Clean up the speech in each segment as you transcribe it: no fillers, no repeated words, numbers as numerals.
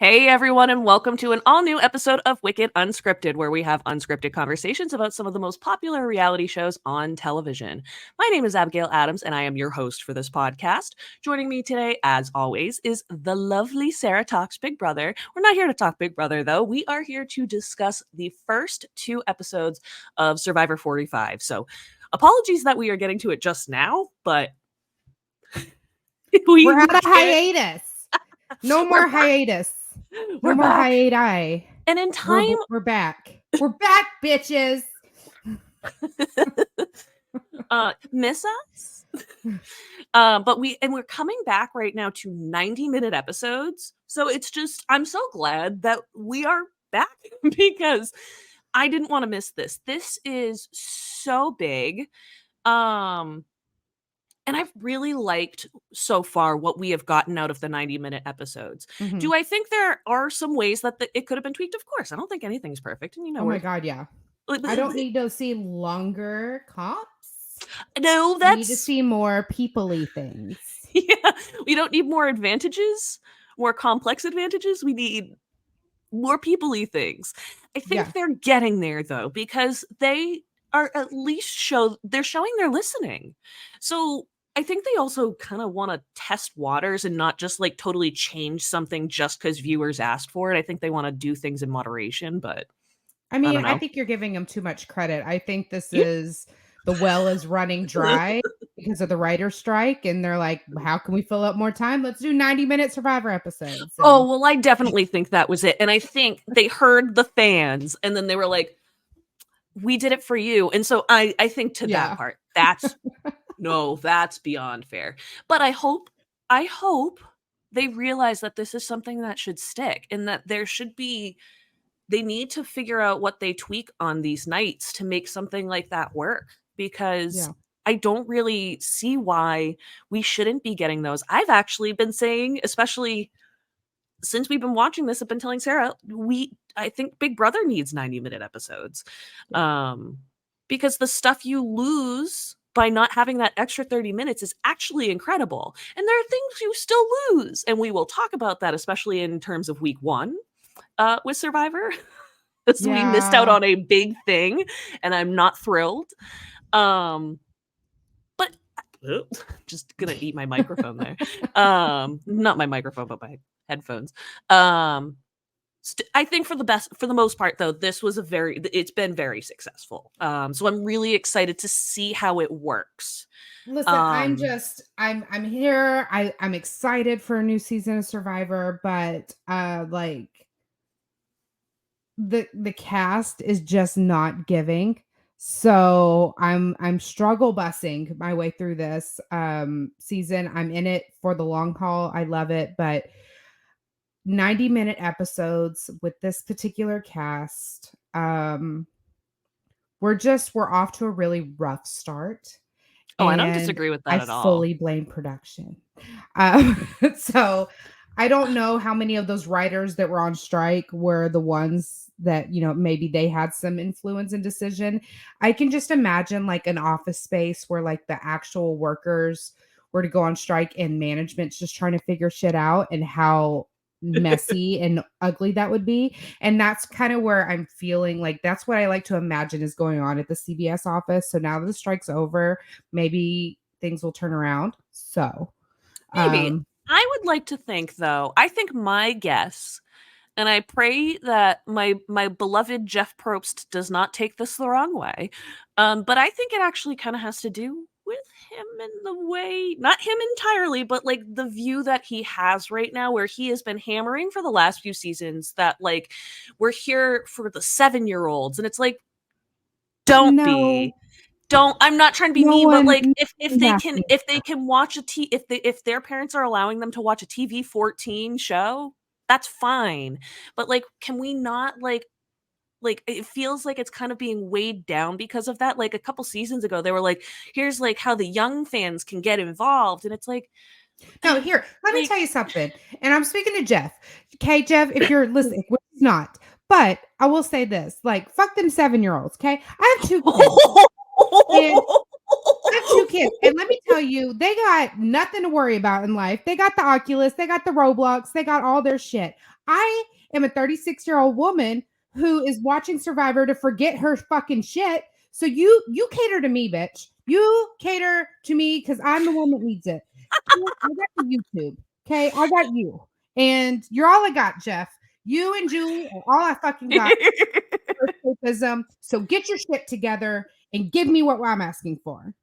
Hey everyone, and welcome to an all-new episode of Wicked Unscripted, where we have unscripted conversations about some of the most popular reality shows on television. My name is Abigail Adams, and I am your host for this podcast. Joining me today, as always, is the lovely Sarah Talks Big Brother. We're not here to talk Big Brother, though. We are here to discuss the first 2 episodes of Survivor 45. So, apologies that we are getting to it just now, but we're out of hiatus. No more hiatus. We're more back. hiati. And in time, we're back. We're back, bitches. Miss us? But we're coming back right now to 90-minute episodes. So it's just, I'm so glad that we are back because I didn't want to miss this. This is so big. And I've really liked so far what we have gotten out of the 90-minute episodes. Mm-hmm. Do I think there are some ways that it could have been tweaked? Of course. I don't think anything's perfect. And oh my God, yeah. I don't need to see longer cops. No, I need to see more people-y things. Yeah, we don't need more advantages, more complex advantages. We need more people-y things. I think they're getting there, though, because they are at least they're showing they're listening. So I think they also kind of want to test waters and not just like totally change something just because viewers asked for it. I think they want to do things in moderation, but I mean, I think you're giving them too much credit. I think this is the well is running dry because of the writer's strike. And they're like, how can we fill up more time? Let's do 90-minute Survivor episodes. And oh, well, I definitely think that was it. And I think they heard the fans and then they were like, we did it for you. And so I think to that part, that's no, that's beyond fair. But I hope they realize that this is something that should stick and that they need to figure out what they tweak on these nights to make something like that work, because I don't really see why we shouldn't be getting those. I've actually been saying, especially since we've been watching this, I've been telling Sarah, I think Big Brother needs 90-minute episodes. Because the stuff you lose by not having that extra 30 minutes is actually incredible. And there are things you still lose. And we will talk about that, especially in terms of week 1 with Survivor. Because we missed out on a big thing and I'm not thrilled. But just gonna eat my microphone there. Not my microphone, but my headphones. I think for the most part, though, this was it's been very successful. So I'm really excited to see how it works. Listen, I'm here. I'm excited for a new season of Survivor, but like the cast is just not giving. So I'm struggle busing my way through this season. I'm in it for the long haul. I love it, but 90-minute episodes with this particular cast, we're off to a really rough start. Oh, I don't disagree with that at all. I fully blame production. So I don't know how many of those writers that were on strike were the ones that, maybe they had some influence in decision. I can just imagine like an office space where like the actual workers were to go on strike and management's just trying to figure shit out, and how messy and ugly that would be. And that's kind of where I'm feeling like that's what I like to imagine is going on at the CBS office. So now that the strike's over, maybe things will turn around. So maybe I would like to think, though, I think my guess, and I pray that my beloved Jeff Probst does not take this the wrong way, but I think it actually kind of has to do with him in the way, not him entirely, but like the view that he has right now, where he has been hammering for the last few seasons that like we're here for the 7-year-olds, and it's like, I'm not trying to be mean, but like if they can watch if their parents are allowing them to watch a TV 14 show, that's fine. But like, can we not like it feels like it's kind of being weighed down because of that. Like a couple seasons ago, they were like, here's like how the young fans can get involved. And it's like, no, here, let me tell you something. And I'm speaking to Jeff. Okay, Jeff, if you're listening, which is not, but I will say this, like, fuck them 7-year-olds. Okay. I have 2 kids. I have 2 kids. And let me tell you, they got nothing to worry about in life. They got the Oculus, they got the Roblox, they got all their shit. I am a 36-year-old woman who is watching Survivor to forget her fucking shit. So you cater to me, bitch. You cater to me because I'm the one that needs it. I got the YouTube. Okay, I got you, and you're all I got, Jeff. You and Julie are all I fucking got. Escapism. So get your shit together and give me what I'm asking for.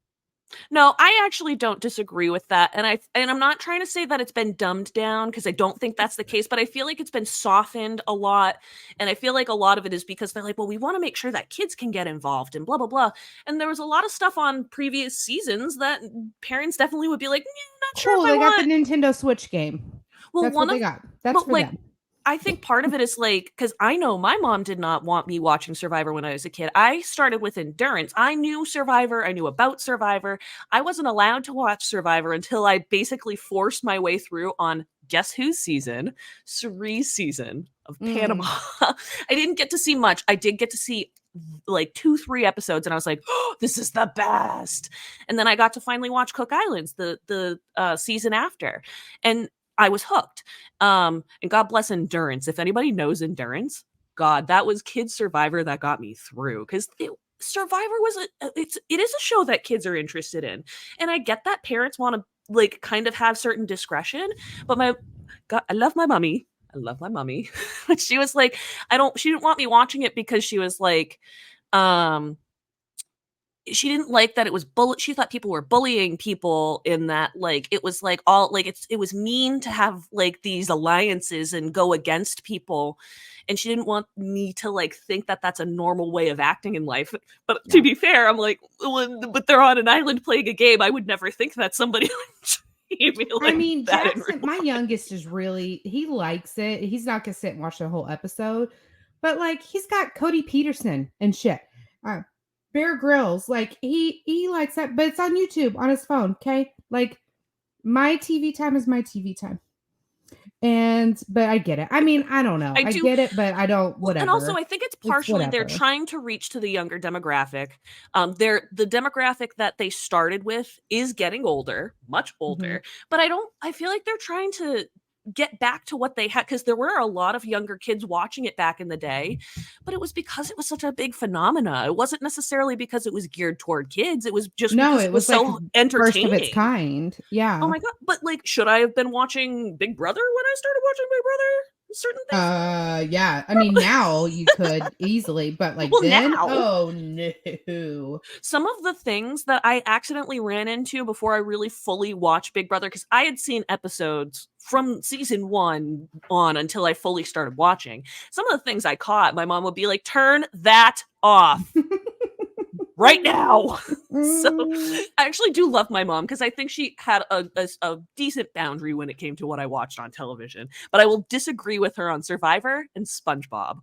No, I actually don't disagree with that. And I'm not trying to say that it's been dumbed down because I don't think that's the case, but I feel like it's been softened a lot. And I feel like a lot of it is because they're like, well, we want to make sure that kids can get involved and blah, blah, blah. And there was a lot of stuff on previous seasons that parents definitely would be like, not sure if I They want. got the Nintendo Switch game. Well, that's what they got. That's for them. I think part of it is like, because I know my mom did not want me watching Survivor when I was a kid. I started with Endurance. I knew Survivor. I knew about Survivor. I wasn't allowed to watch Survivor until I basically forced my way through on guess whose season? Cerie's season of Panama. I didn't get to see much. I did get to see like 2-3 episodes, and I was like, oh, this is the best. And then I got to finally watch Cook Islands, the season after. And I was hooked. And God bless Endurance. If anybody knows Endurance, God, that was Kids Survivor that got me through. Because Survivor was it is a show that kids are interested in. And I get that parents want to like kind of have certain discretion. But I love my mommy. I love my mommy. She was like, she didn't want me watching it because she was like, she didn't like that it was she thought people were bullying people in that like it was like all like it was mean to have like these alliances and go against people, and she didn't want me to like think that that's a normal way of acting in life. But to be fair, I'm like, but they're on an island playing a game. I would never think that somebody would me like, I mean, Jackson, my youngest is really, he likes it. He's not gonna sit and watch the whole episode, but like he's got Cody Peterson and shit. Bear Grylls, like he likes that, but it's on YouTube on his phone. Okay, like my TV time is my TV time, but I get it. I mean, I don't know, I get it, but I don't. Whatever. And also, I think it's partially they're trying to reach to the younger demographic. The demographic that they started with is getting older, much older, but I feel like they're trying to get back to what they had, because there were a lot of younger kids watching it back in the day, but it was because it was such a big phenomena. It wasn't necessarily because it was geared toward kids. It was just because it was so like entertaining. First of its kind. Yeah. Oh my God. But like, should I have been watching Big Brother when I started watching Big Brother? Certain things? Yeah. I mean, now you could easily, but like then, now, oh no. Some of the things that I accidentally ran into before I really fully watched Big Brother, because I had seen episodes from season 1 on until I fully started watching. Some of the things I caught, my mom would be like, turn that off. Right now. So I actually do love my mom, because I think she had a decent boundary when it came to what I watched on television. But I will disagree with her on Survivor and SpongeBob.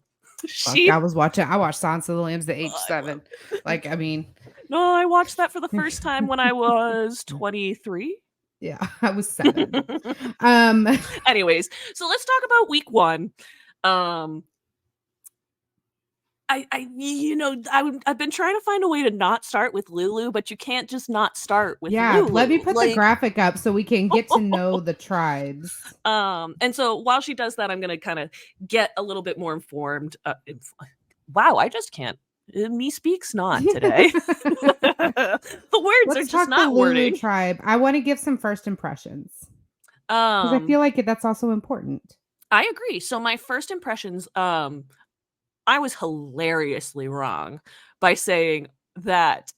I watched Silence of the Lambs at age 7. Like, I mean, no, I watched that for the first time when I was 23. Yeah, I was 7. Anyways, so let's talk about week 1. I've been trying to find a way to not start with Lulu, but you can't just not start with Lulu. Let me put the graphic up so we can get to know the tribes. And so while she does that, I'm going to kind of get a little bit more informed. Wow, I just can't. Me speaks not today. The words are just not wording. Tribe. I want to give some first impressions. Because I feel like that's also important. I agree. So my first impressions, I was hilariously wrong by saying that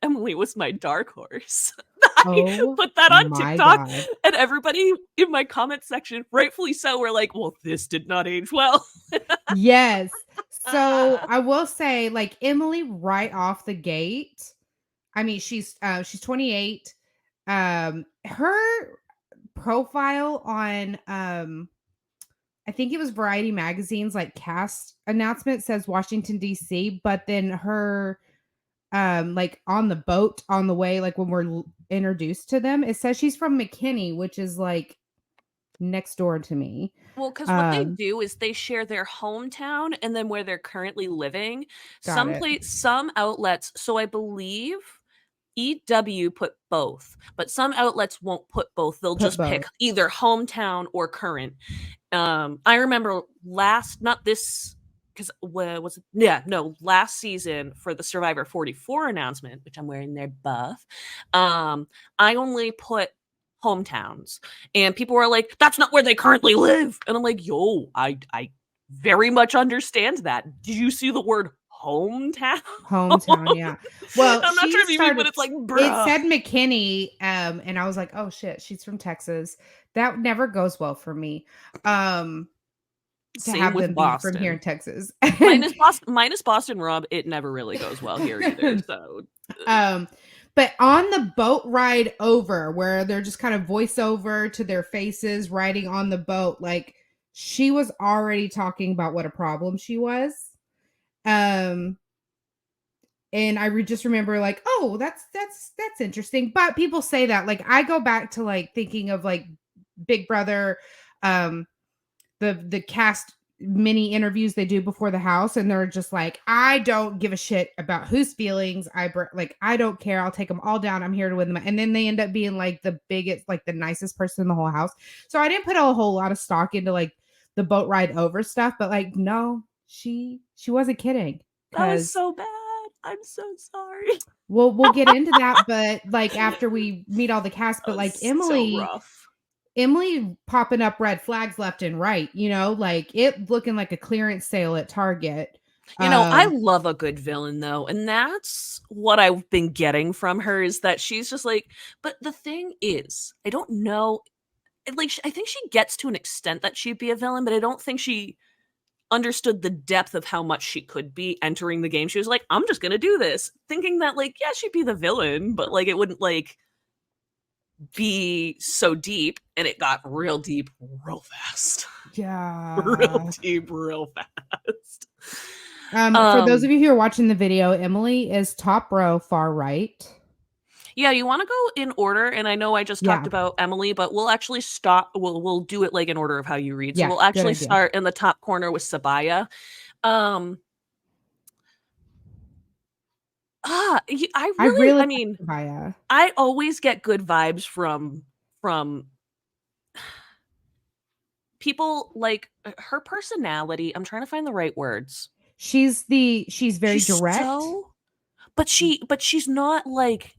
Emily was my dark horse. I put that on TikTok, and everybody in my comment section, rightfully so, were like, well, this did not age well. Yes. So I will say, like, Emily right off the gate, I mean, she's 28. Her profile on I think it was Variety Magazine's like cast announcement says Washington D.C., but then her like on the boat on the way, like when we're introduced to them, it says she's from McKinney, which is like next door to me. Well, because what they do is they share their hometown and then where they're currently living. Some outlets, so I believe EW put both, but some outlets won't put both. They'll Put just pick both. either hometown or current. I remember not this, because was it? Yeah, no, last season for the Survivor 44 announcement, which I'm wearing their buff. I only put hometowns, and people were like, "That's not where they currently live," and I'm like, "Yo, I very much understand that. Did you see the word hometown?" Hometown, yeah. Well, I'm not she sure if you mean, but started it's like, it bruh. said McKinney, and I was like, "Oh shit, she's from Texas." That never goes well for me. To Same have with them be from here in Boston. Texas. Minus Boston Rob, it never really goes well here either. So um, but on the boat ride over, where they're just kind of voiceover to their faces riding on the boat, like she was already talking about what a problem she was. Um, and just remember like, oh, that's interesting. But people say that, like, I go back to like thinking of like Big Brother, um, the cast mini interviews they do before the house, and they're just like, I don't give a shit about whose feelings like, I don't care, I'll take them all down, I'm here to win them. And then they end up being like the biggest, like the nicest person in the whole house. So I didn't put a whole lot of stock into like the boat ride over stuff, but like, no, she wasn't kidding, that was because so bad. I'm so sorry. we'll get into that, but like after we meet all the cast. That But like was so rough. Emily popping up red flags left and right, like it looking like a clearance sale at Target. I love a good villain though, and that's what I've been getting from her, is that she's just like, but the thing is, I don't know, like I think she gets to an extent that she'd be a villain, but I don't think she understood the depth of how much she could be entering the game. She was like, I'm just gonna do this, thinking that like, yeah, she'd be the villain, but like it wouldn't like be so deep, and it got real deep real fast. Real Yeah. deep real fast. For those of you who are watching the video, Emily is top row, far right. Yeah, you want to go in order, and I know I just talked Yeah. about Emily, but we'll actually stop. We'll do it like in order of how you read. So Yeah. we'll Good actually idea. start in the top corner with Sabaya. Um, I really I like mean, Maya. I always get good vibes from people, like her personality. I'm trying to find the right words. She's very She's direct, so, but she's not like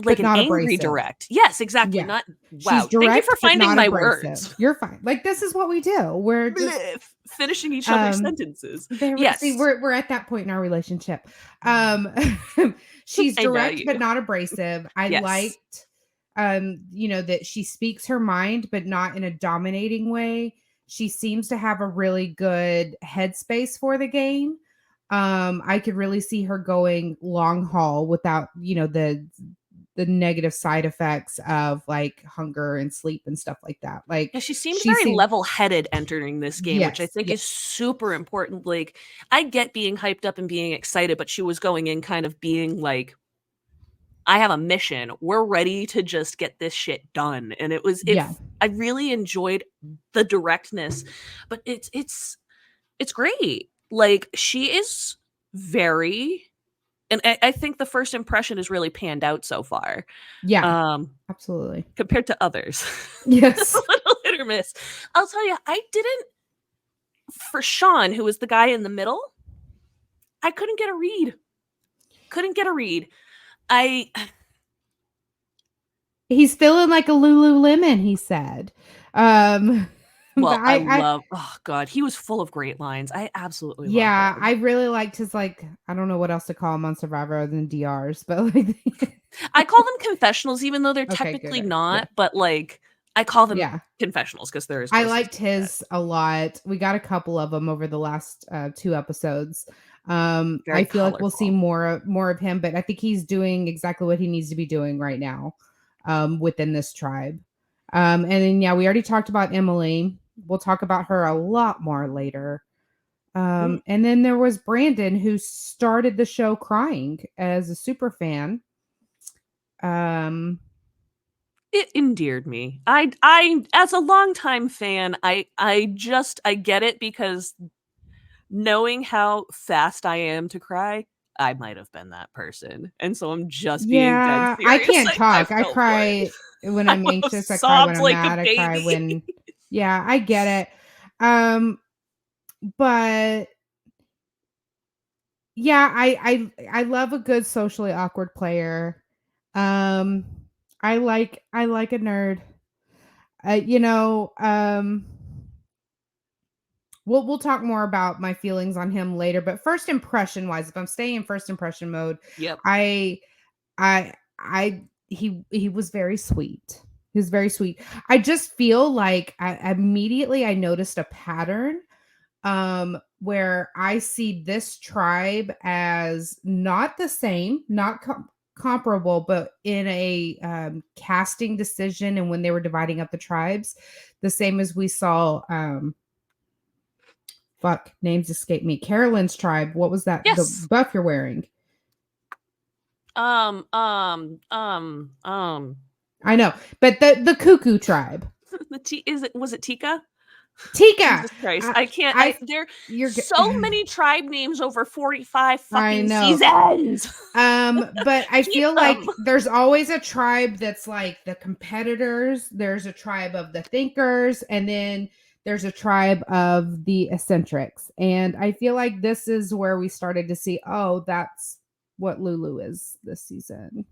but an not angry abrasive. direct. Yes, exactly. Yeah. Not She's wow. Thank you direct, for but finding not my abrasive. words. You're fine. Like, this is what we do. We're just Blech, finishing each other's um sentences. see, Yes. we're at that point in our relationship. Um she's I know direct you. but not abrasive. I Yes. liked that she speaks her mind, but not in a dominating way. She seems to have a really good headspace for the game. I could really see her going long haul without, the negative side effects of like hunger and sleep and stuff like that. Like, Yeah, she seemed she very seemed level-headed entering this game, which I yes, think yes, is super important. Like, I get being hyped up and being excited, but she was going in kind of being like, I have a mission. We're ready to just get this shit done. And yeah, I really enjoyed the directness, but it's great. Like, she is very, and I think the first impression is really panned out so far. yeah, Um, absolutely. Compared to others. It's a Yes. little hit or miss. I'll tell you, I didn't, for Sean, who was the guy in the middle, I couldn't get a read. Couldn't get a read. I He's feeling like a Lululemon, he said. But well, I love, oh god, he was full of great lines. I absolutely love yeah, him. I really liked his, like, I don't know what else to call him on Survivor other than DRs, but like I call them confessionals, even though they're okay, technically good. Yeah. not, but like I call them Yeah. confessionals because they're as I close as liked they get. his a lot. We got a couple of them over the last 2 episodes. I Very feel like we'll see colorful. more of him, but I think he's doing exactly what he needs to be doing right now, within this tribe. And then yeah, we already talked about Emily. We'll talk about her a lot more later. Mm. And then there was Brandon, who started the show crying as a super fan. Um, It endeared me. I as a longtime fan, I get it, because knowing how fast I am to cry, I might have been that person. And so I'm just being dead Yeah, I serious. can't talk. I fell for it. cry when I I'm would have anxious, I cry when sobbed I'm like a mad, I cry baby. when yeah, I get it. But yeah, I love a good socially awkward player. Um, I like a nerd. You know, we'll talk more about my feelings on him later, but first impression wise, if I'm staying in first impression mode, Yep. I I he was very sweet. He was very sweet. I just feel like I immediately I noticed a pattern where I see this tribe as not the same, not comparable, but in a casting decision and when they were dividing up the tribes, the same as we saw fuck, names escape me. Carolyn's tribe. What was that? The Yes. buff you're wearing. Um, um, um, um, I know, but the cuckoo tribe. was it Tika? Tika. Jesus Christ. I, I can't. I There you're so many tribe names over 45 I fucking know. seasons. But I Keep feel them. like there's always a tribe that's like the competitors. There's a tribe of the thinkers, and then there's a tribe of the eccentrics. And I feel like this is where we started to see, oh, that's what Lulu is this season.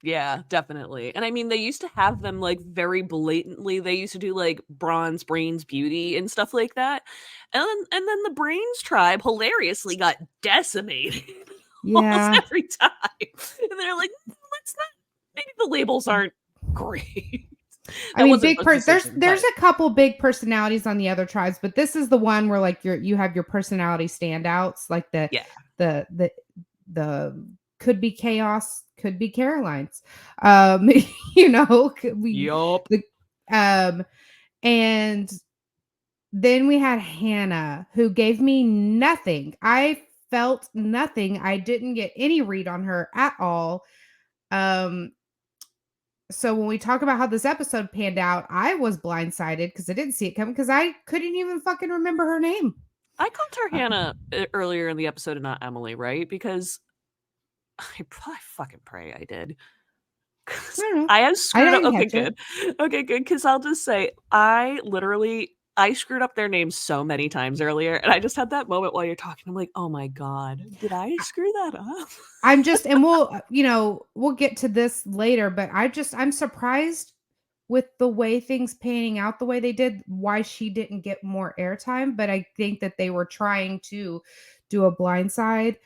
Yeah, definitely. And I mean, they used to have them like very blatantly. They used to do like bronze, brains, beauty, and stuff like that. And then the brains tribe hilariously got decimated almost Yeah. every time. And they're like, let's not. Maybe the labels aren't great. I That mean, wasn't a decision, there's but a couple big personalities on the other tribes, but this is the one where like you have your personality standouts, like yeah. the the could be chaos, could be Caroline's. We Yup. the and then we had Hannah who gave me nothing. I felt nothing. I didn't get any read on her at all. Um so when we talk about how this episode panned out, I was blindsided because I didn't see it coming because I couldn't even fucking remember her name. I called her Uh, Hannah earlier in the episode and not Emily, right? Because I probably fucking pray I did. I don't know. I have I screwed up. didn't Okay, catch it. good. Okay, good. Because I'll just say, I screwed up their names so many times earlier, and I just had that moment while you're talking. I'm like, oh my god, did I screw that up? I'm just, and we'll get to this later, but I'm surprised with the way things panning out the way they did, why she didn't get more airtime. But I think that they were trying to do a blindside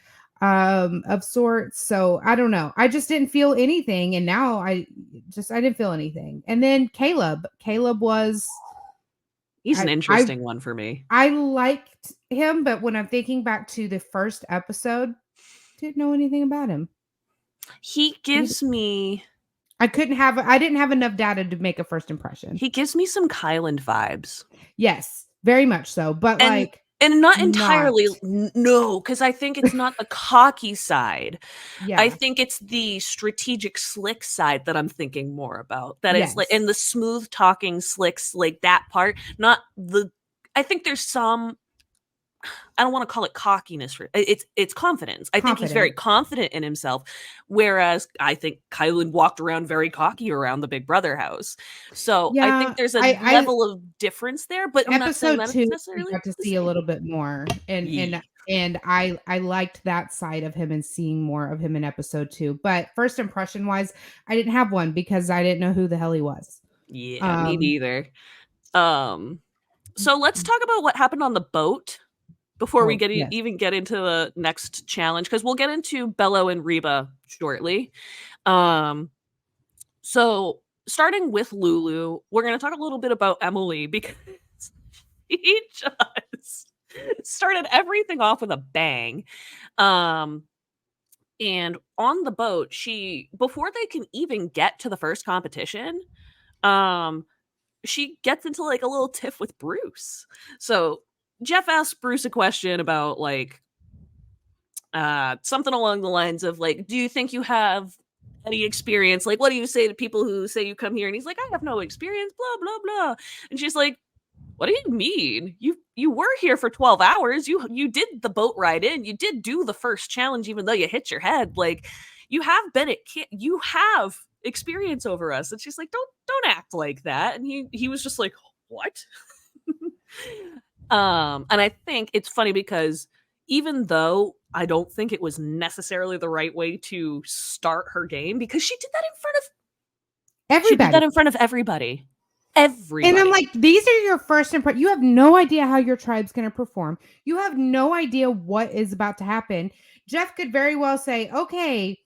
of sorts. So I don't know. I just didn't feel anything. And now I didn't feel anything. And then Caleb was He's an I interesting one for me. I liked him, but when I'm thinking back to the first episode, didn't know anything about him. He gives me I didn't have enough data to make a first impression. some Kyland vibes. Yes, very much so, but And like not not. entirely, no, because I think it's not the cocky side. I Yeah. think it's the strategic slick side that I'm thinking more about. That it's like, Yes. and the smooth talking slicks, like that part, not the. I think there's some. I don't want to call it cockiness. It's confidence. I think he's very Confident. confident in himself, whereas I think Kylan walked around very cocky around the Big Brother house. So I Yeah, think there's a I level of difference there, but I'm not saying episode that it's 2 we necessarily got to the see a same. little bit more Yeah. and I liked that side of him and seeing more of him in episode 2. But first impression wise, I didn't have one because I didn't know who the hell he was. Yeah, me Um neither. So let's talk about what happened on the boat before we oh, yes. even get into the next challenge, because we'll get into Bello and Reba shortly. Um, so starting with Lulu, we're going to talk a little bit about Emily because he just started everything off with a bang. And on the boat, before they can even get to the first competition, she gets into like a little tiff with Bruce. So Jeff asks Bruce a question about like something along the lines of like, do you think you have any experience? Like, what do you say to people who say you come here? And he's like, I have no experience, blah, blah, blah. And she's like, what do you mean? You were here for 12 hours. You did the boat ride in. You did do the first challenge, even though you hit your head. Like, you have been at you have experience over us. And she's like, don't act like that. And he was just like, what? And I think it's funny because even though I don't think it was necessarily the right way to start her game, because she did that in front of everybody. She did that in front of everybody. Everybody. And I'm like, these are your first impressions. You have no idea how your tribe's going to perform. You have no idea what is about to happen. Jeff could very well say, okay,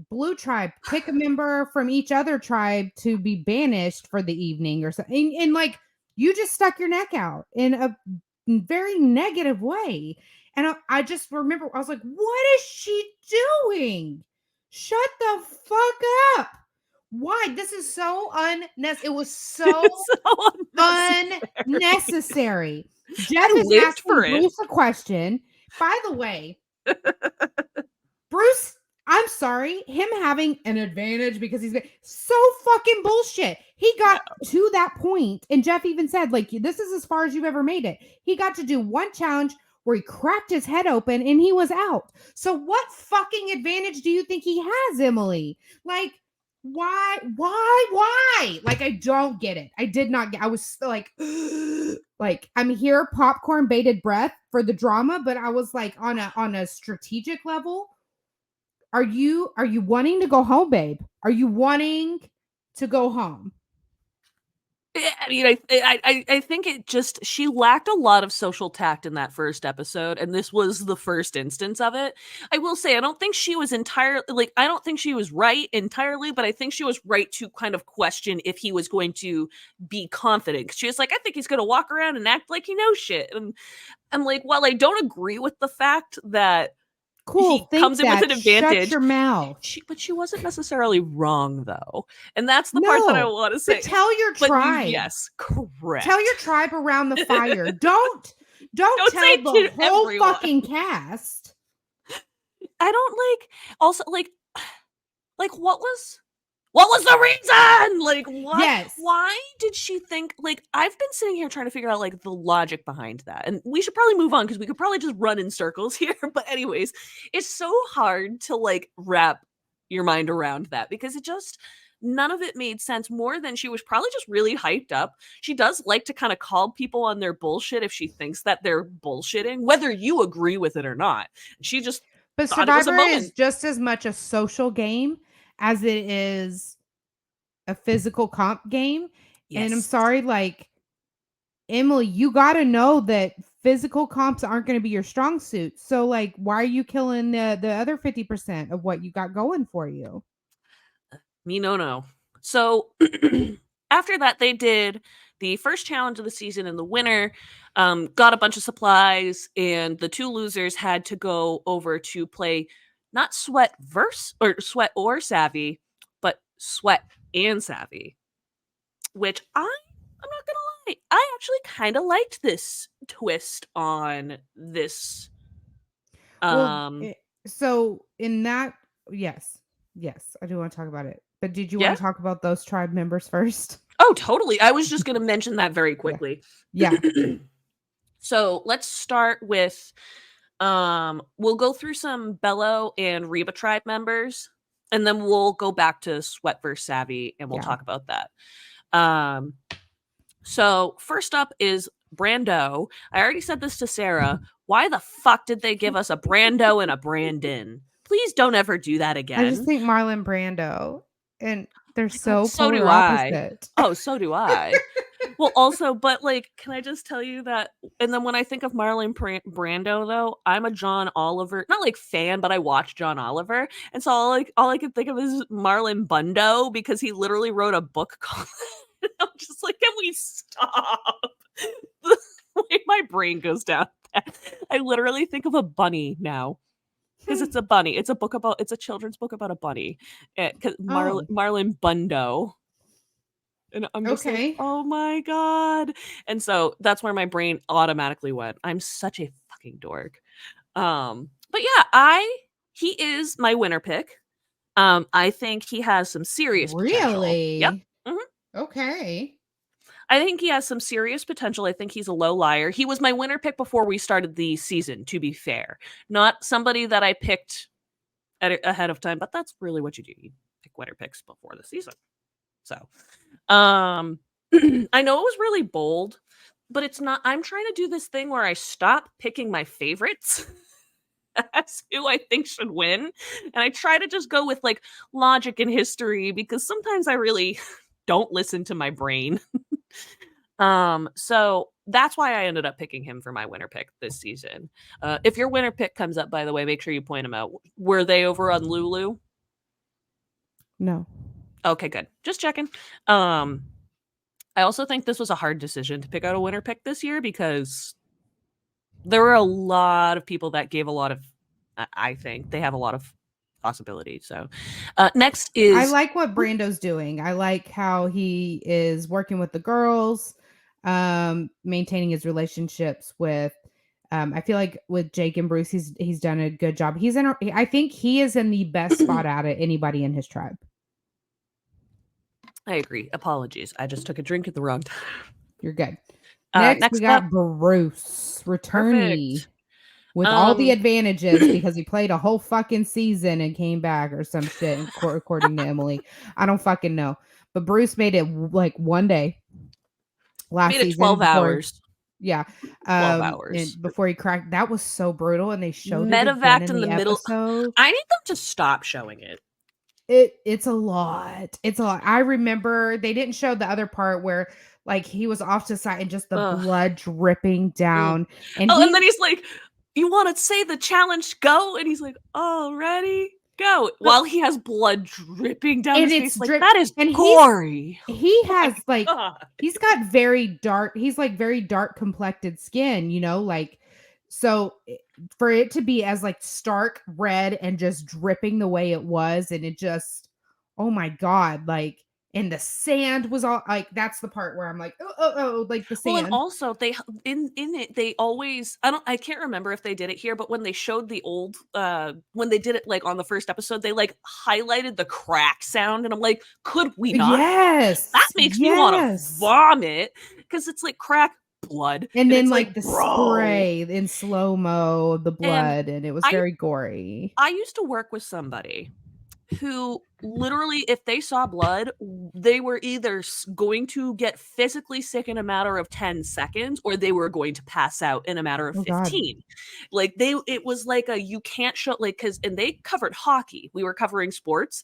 Blue tribe, pick a member from each other tribe to be banished for the evening or something. And like, you just stuck your neck out in a very negative way. And I just remember, I was like, what is she doing? Shut the fuck up. Why? This is so unnecessary. It was so, unnecessary. Jeff is asking Bruce a question. By the way, Bruce, I'm sorry, him having an advantage because he's been so fucking bullshit. He got to that point, and Jeff even said, like, this is as far as you've ever made it. He got to do one challenge where he cracked his head open and he was out. So what fucking advantage do you think he has, Emily? Like, why? Like, I don't get it. I did not get, I was like, like, I'm here popcorn bated breath for the drama, but I was like, on a strategic level, are you wanting to go home, babe? Are you wanting to go home? I mean, I think she lacked a lot of social tact in that first episode, and this was the first instance of it. I will say, I don't think she was I don't think she was right entirely, but I think she was right to kind of question if he was going to be confident. She was like, I think he's going to walk around and act like he knows shit. And I'm like, while I don't agree with the fact that cool, he comes in with an advantage. Shut your mouth. But she wasn't necessarily wrong, though, and that's the part that I want to say. Tell your tribe. Yes, correct. Tell your tribe around the fire. Don't tell the whole fucking cast. I don't like. Also, like what was the reason? Like, what? Yes. Why did she think, like, I've been sitting here trying to figure out, like, the logic behind that. And we should probably move on because we could probably just run in circles here. But anyways, it's so hard to, like, wrap your mind around that because none of it made sense more than she was probably just really hyped up. She does like to kind of call people on their bullshit if she thinks that they're bullshitting, whether you agree with it or not. She just But Survivor is just as much a social game as it is a physical comp game. Yes. And I'm sorry, like, Emily, you got to know that physical comps aren't going to be your strong suit. So, like, why are you killing the other 50% of what you got going for you? Me no. So after that, they did the first challenge of the season, and the winner got a bunch of supplies, and the two losers had to go over to play not Sweat or Savvy, but Sweat and Savvy, which I'm not gonna lie, I actually kind of liked this twist on this. So in that, yes, I do want to talk about it. But did you want to talk about those tribe members first? Oh, totally. I was just going to mention that very quickly. Yeah. So let's start with, we'll go through some Bello and Reba tribe members, and then we'll go back to Sweat vs. Savvy, and we'll talk about that. So first up is Brando. I already said this to Sarah. Why the fuck did they give us a Brando and a Brandon? Please don't ever do that again. I just think Marlon Brando, and they're so do opposite. Oh, so do I. Well, also, but like, can I just tell you that? And then when I think of Marlon Brando, though, I'm a John Oliver, not like fan, but I watch John Oliver, and so all I can think of is Marlon Bundo because he literally wrote a book called. I'm just like, can we stop? The way my brain goes down. I literally think of a bunny now. Because it's a bunny. It's a children's book about a bunny. Marlon Bundo. And I'm just like, oh my God. And so that's where my brain automatically went. I'm such a fucking dork. But yeah, he is my winner pick. I think he has some serious potential. Really? Yep. Mm-hmm. Okay. I think he has some serious potential. I think he's a low liar. He was my winner pick before we started the season, to be fair. Not somebody that I picked ahead of time, but that's really what you do. You pick winner picks before the season. So, I know it was really bold, but it's not. I'm trying to do this thing where I stop picking my favorites as who I think should win. And I try to just go with like logic and history because sometimes I really don't listen to my brain. So that's why I ended up picking him for my winner pick this season. If your winner pick comes up, by the way, make sure you point them out. Were they over on Lulu? No. Okay, good. Just checking. I also think this was a hard decision to pick out a winner pick this year because there were a lot of people that gave a lot of, I think they have a lot of possibility. So next is, I like what Brando's doing. I like how he is working with the girls, maintaining his relationships with, I feel like with Jake and Bruce, he's done a good job. I think he is in the best spot out of anybody in his tribe. I agree. Apologies. I just took a drink at the wrong time. You're good. Next we got Bruce, returnee. Perfect. With all the advantages because he played a whole fucking season and came back or some shit, according to Emily. I don't fucking know. But Bruce made it like one day last season. 12 hours. Yeah. 12 hours. And before he cracked, that was so brutal. And they showed Medevac it in the middle. episode. I need them to stop showing it. It's a lot. It's a lot. I remember they didn't show the other part where like he was off to the side and just the blood dripping down. And then he's like, you want to say the challenge, go? And he's like, oh, ready, go. While he has blood dripping down his face. Like, that is gory. He has like, he's got very dark complected skin, you know, like, so for it to be as like stark red and just dripping the way it was, and it just, oh my God, like, and the sand was all like, that's the part where I'm like, oh, like the sand. Well, and also they in it they always, I can't remember if they did it here, but when they showed the old when they did it like on the first episode, they like highlighted the crack sound, and I'm like, could we not? Yes, that makes me want to vomit because it's like crack blood, and then like the spray in slow-mo, the blood, and it was very gory. I used to work with somebody who literally, if they saw blood, they were either going to get physically sick in a matter of 10 seconds or they were going to pass out in a matter of 15. God. Like it was like you can't show, like, and they covered hockey. We were covering sports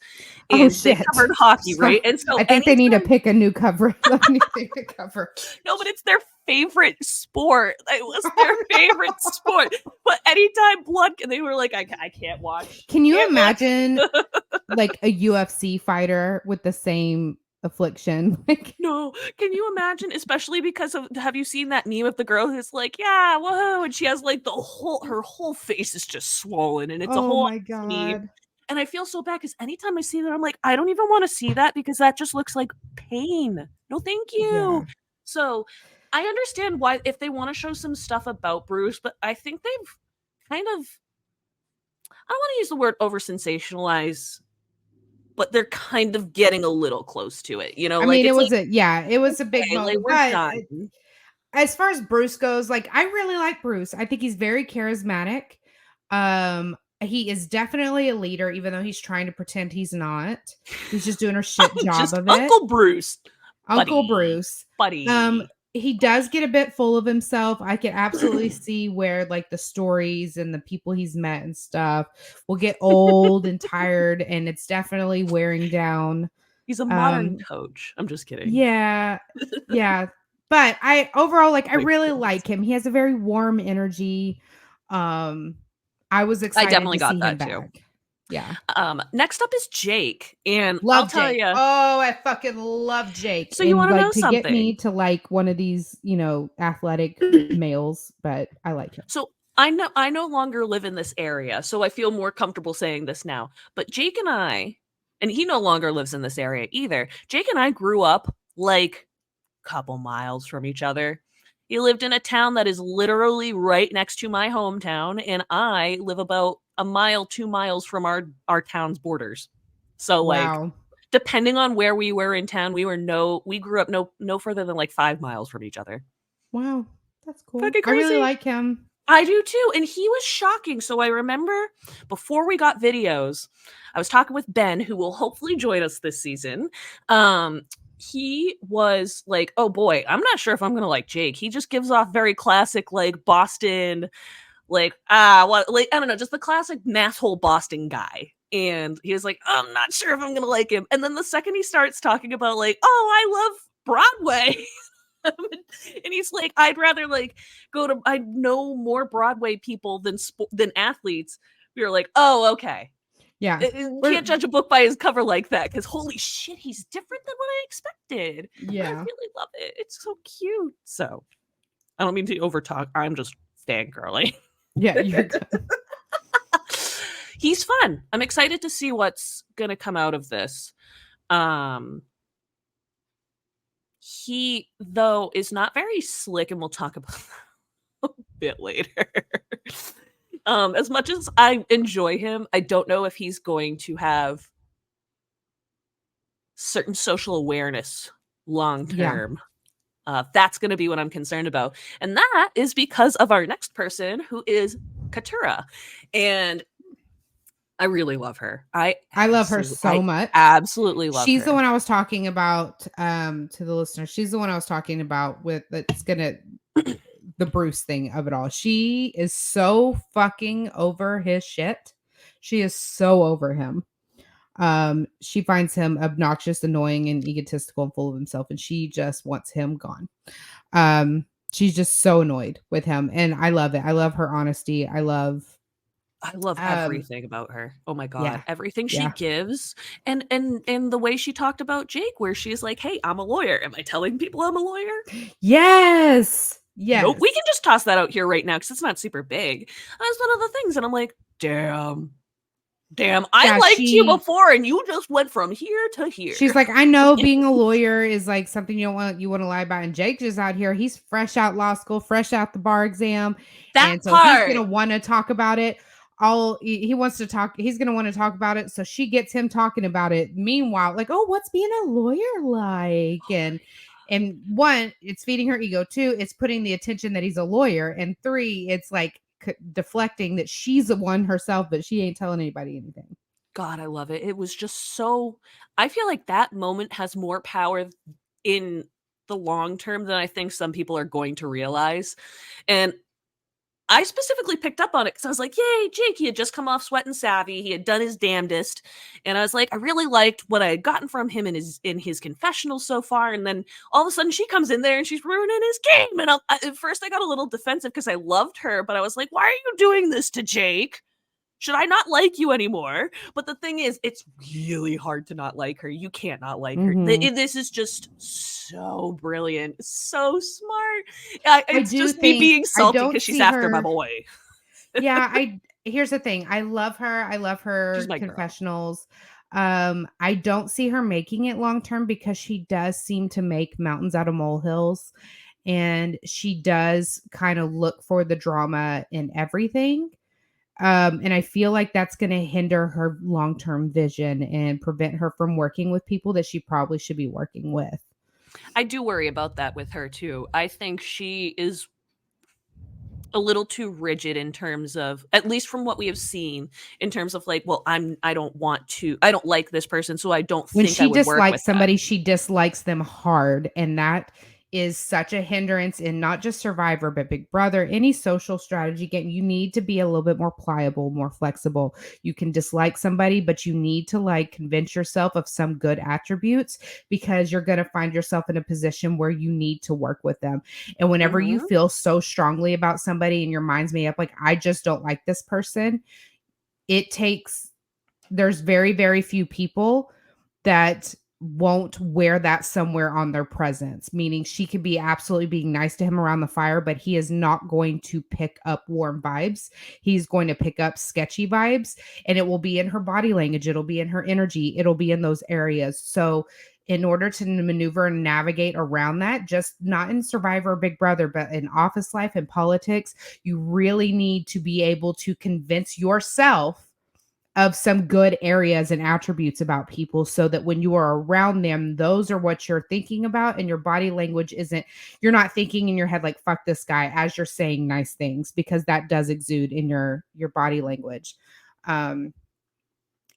and they covered hockey, right? And so I think they need to pick a new cover. Anything to cover. No, but it's their favorite sport. It was their favorite sport. But anytime blood, they were like, I can't watch. Can you imagine like a UFC fighter with the same affliction? Like, no, can you imagine? Especially because of, have you seen that meme of the girl who's like, yeah, whoa, and she has like her whole face is just swollen, and it's a whole, oh my God. Meme. And I feel so bad because anytime I see that, I'm like, I don't even want to see that because that just looks like pain. No, thank you. Yeah. So I understand why, if they want to show some stuff about Bruce, but I think they've kind of, I don't want to use the word over sensationalize, but they're kind of getting a little close to it, you know. I mean, it was a big moment. Like, as far as Bruce goes, like, I really like Bruce. I think he's very charismatic. He is definitely a leader, even though he's trying to pretend he's not. He's just doing a shit job of it. Uncle Bruce. Uncle Bruce. Buddy. He does get a bit full of himself. I can absolutely see where like the stories and the people he's met and stuff will get old and tired, and it's definitely wearing down. He's a modern coach. I'm just kidding. Yeah. Yeah. But I really like him. He has a very warm energy. I was excited. I definitely to got see that him too. Back. Yeah. Next up is Jake, and I'll tell you. Oh, I fucking love Jake. So you want to know something? Get me to like one of these, you know, athletic males, but I like him. So I no longer live in this area, so I feel more comfortable saying this now. But Jake and I, and he no longer lives in this area either. Jake and I grew up like a couple miles from each other. He lived in a town that is literally right next to my hometown, and I live about 2 miles from our town's borders. So, like, depending on where we were in town, we grew up no further than like 5 miles from each other. Wow, that's cool. Fucking I really crazy. like him. I do too. And he was shocking. So I remember before we got videos, I was talking with Ben, who will hopefully join us this season. He was like, oh boy, I'm not sure if I'm gonna like Jake. He just gives off very classic, like Boston, like what, like I don't know, just the classic masshole Boston guy. And he was like, I'm not sure if I'm gonna like him. And then the second he starts talking about like, oh, I love Broadway. And he's like, I'd rather like I know more Broadway people than athletes. We were like, oh, okay. Yeah. You can't judge a book by his cover like that, because holy shit, he's different than what I expected. Yeah. I really love it. It's so cute. So I don't mean to overtalk. I'm just fangirling. Yeah, you're good. He's fun. I'm excited to see what's gonna come out of this. He, though, is not very slick, and we'll talk about that a bit later. As much as I enjoy him, I don't know if he's going to have certain social awareness long term. Yeah. That's going to be what I'm concerned about. And that is because of our next person, who is Katura. And I really love her. I love her so much. Absolutely love her. She's the one I was talking about to the listeners. She's the one I was talking about with that's gonna the Bruce thing of it all. She is so fucking over his shit. She is so over him. She finds him obnoxious, annoying, and egotistical and full of himself, and she just wants him gone. She's just so annoyed with him, and I love it. I love her honesty. I love everything about her. Oh my god, yeah, everything she gives, and the way she talked about Jake, where she's like, "Hey, I'm a lawyer. Am I telling people I'm a lawyer?" Yes. Nope. We can just toss that out here right now because it's not super big. That's one of the things, and I'm like, damn. I liked you before, and you just went from here to here. She's like, I know being a lawyer is like something you want to lie about, and Jake is out here. He's fresh out law school, fresh out the bar exam, and so he's gonna want to talk about it. He wants to talk. He's gonna want to talk about it. So she gets him talking about it. Meanwhile, like, oh, what's being a lawyer like? And one, it's feeding her ego. Two, it's putting the attention that he's a lawyer. And three, it's like deflecting that she's the one herself, but she ain't telling anybody anything. God, I love it. It was just so, I feel like that moment has more power in the long term than I think some people are going to realize. And I specifically picked up on it because I was like, yay, Jake, he had just come off Sweat and Savvy. He had done his damnedest. And I was like, I really liked what I had gotten from him in his confessional so far. And then all of a sudden she comes in there and she's ruining his game. And at first I got a little defensive because I loved her, but I was like, why are you doing this to Jake? Should I not like you anymore? But the thing is, it's really hard to not like her. You can't not like her. This is just so brilliant. So smart. It's just me being salty because she's after my boy. Yeah, here's the thing. I love her. I love her confessionals. I don't see her making it long term because she does seem to make mountains out of molehills. And she does kind of look for the drama in everything. And I feel like that's going to hinder her long-term vision and prevent her from working with people that she probably should be working with. I do worry about that with her too. I think she is a little too rigid in terms of, at least from what we have seen, in terms of like, well, I don't like this person, so I don't think I would work with them. When she dislikes somebody, she dislikes them hard, and that is such a hindrance in not just Survivor, but Big Brother, any social strategy game. You need to be a little bit more pliable, more flexible. You can dislike somebody, but you need to like convince yourself of some good attributes, because you're going to find yourself in a position where you need to work with them. And whenever you feel so strongly about somebody and your mind's made up, like, I just don't like this person, there's very, very few people that won't wear that somewhere on their presence, meaning she could be absolutely being nice to him around the fire, but he is not going to pick up warm vibes. He's going to pick up sketchy vibes, and it will be in her body language. It'll be in her energy. It'll be in those areas. So in order to maneuver and navigate around that, just not in Survivor or Big Brother, but in office life and politics, you really need to be able to convince yourself of some good areas and attributes about people, so that when you are around them, those are what you're thinking about, and your body language isn't, you're not thinking in your head like fuck this guy as you're saying nice things, because that does exude in your body language. Um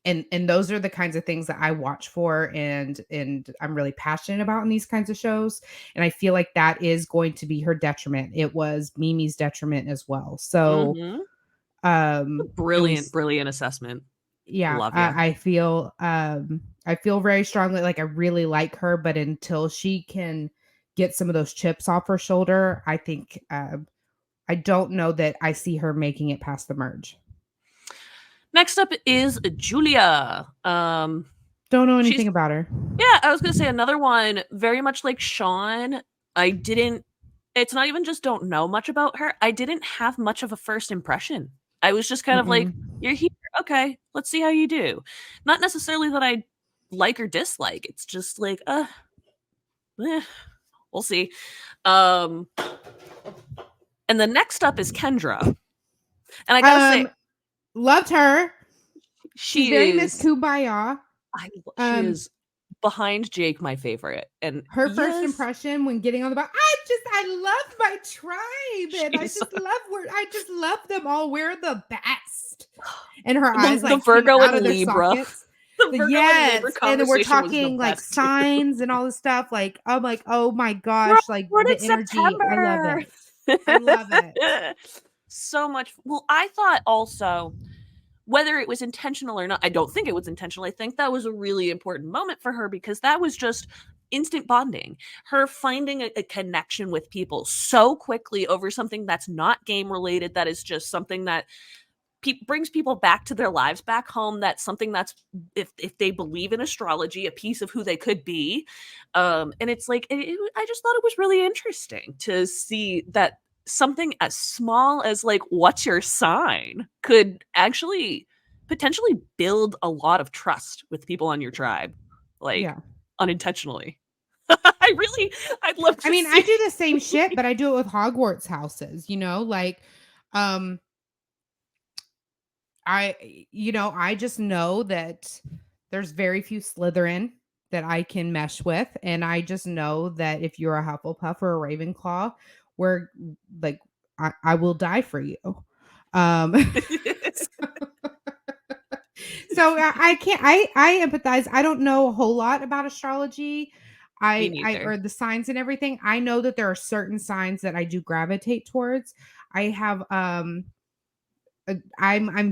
and those are the kinds of things that I watch for, and I'm really passionate about in these kinds of shows, and I feel like that is going to be her detriment. It was Mimi's detriment as well. So Mhm. it Brilliant, was, brilliant assessment. yeah, Love ya. I feel very strongly like I really like her, but until she can get some of those chips off her shoulder, I think I don't know that I see her making it past the merge. Next up is Julia. Don't know She's anything about her. Yeah, I was gonna say another one, very much like Sean. I didn't It's not even just don't know much about her. I didn't have much of a first impression. I was just kind of like, Mm-mm. "You're here. Okay, let's see how you do." Not necessarily that I like or dislike. It's just like, eh, we'll see. Um, and the next up is Kendra. And I gotta say, Um, Loved her. She's she very Miss is Kumbaya. she Um, is behind Jake my favorite. And her first yes, impression when getting on the bus, I love my tribe, and she's I just love them all. We're the best. And her eyes the like came Virgo out and of their Libra. sockets. The Virgo and Libra Yes, and then we're conversation was the talking like best too. signs and all this stuff. Like I'm like, oh my We're gosh, like born the in energy. I love September. it. I love it. So much. Well, I thought also, whether it was intentional or not, I don't think it was intentional. I think that was a really important moment for her because that was just instant bonding. Her finding a connection with people so quickly over something that's not game related, that is just something that brings people back to their lives back home. That's something that's, if they believe in astrology, a piece of who they could be. And it's like I just thought it was really interesting to see that something as small as like what's your sign could actually potentially build a lot of trust with people on your tribe, like Yeah. unintentionally. I'd love I to mean, I see. do the same shit, but I do it with Hogwarts houses, like um I just know that there's very few Slytherin that I can mesh with, and I just know that if you're a Hufflepuff or a Ravenclaw, we're like I will die for you. Um so I can't I empathize. I don't know a whole lot about astrology. Me I neither. or the signs and everything. I know that there are certain signs that I do gravitate towards. I have I'm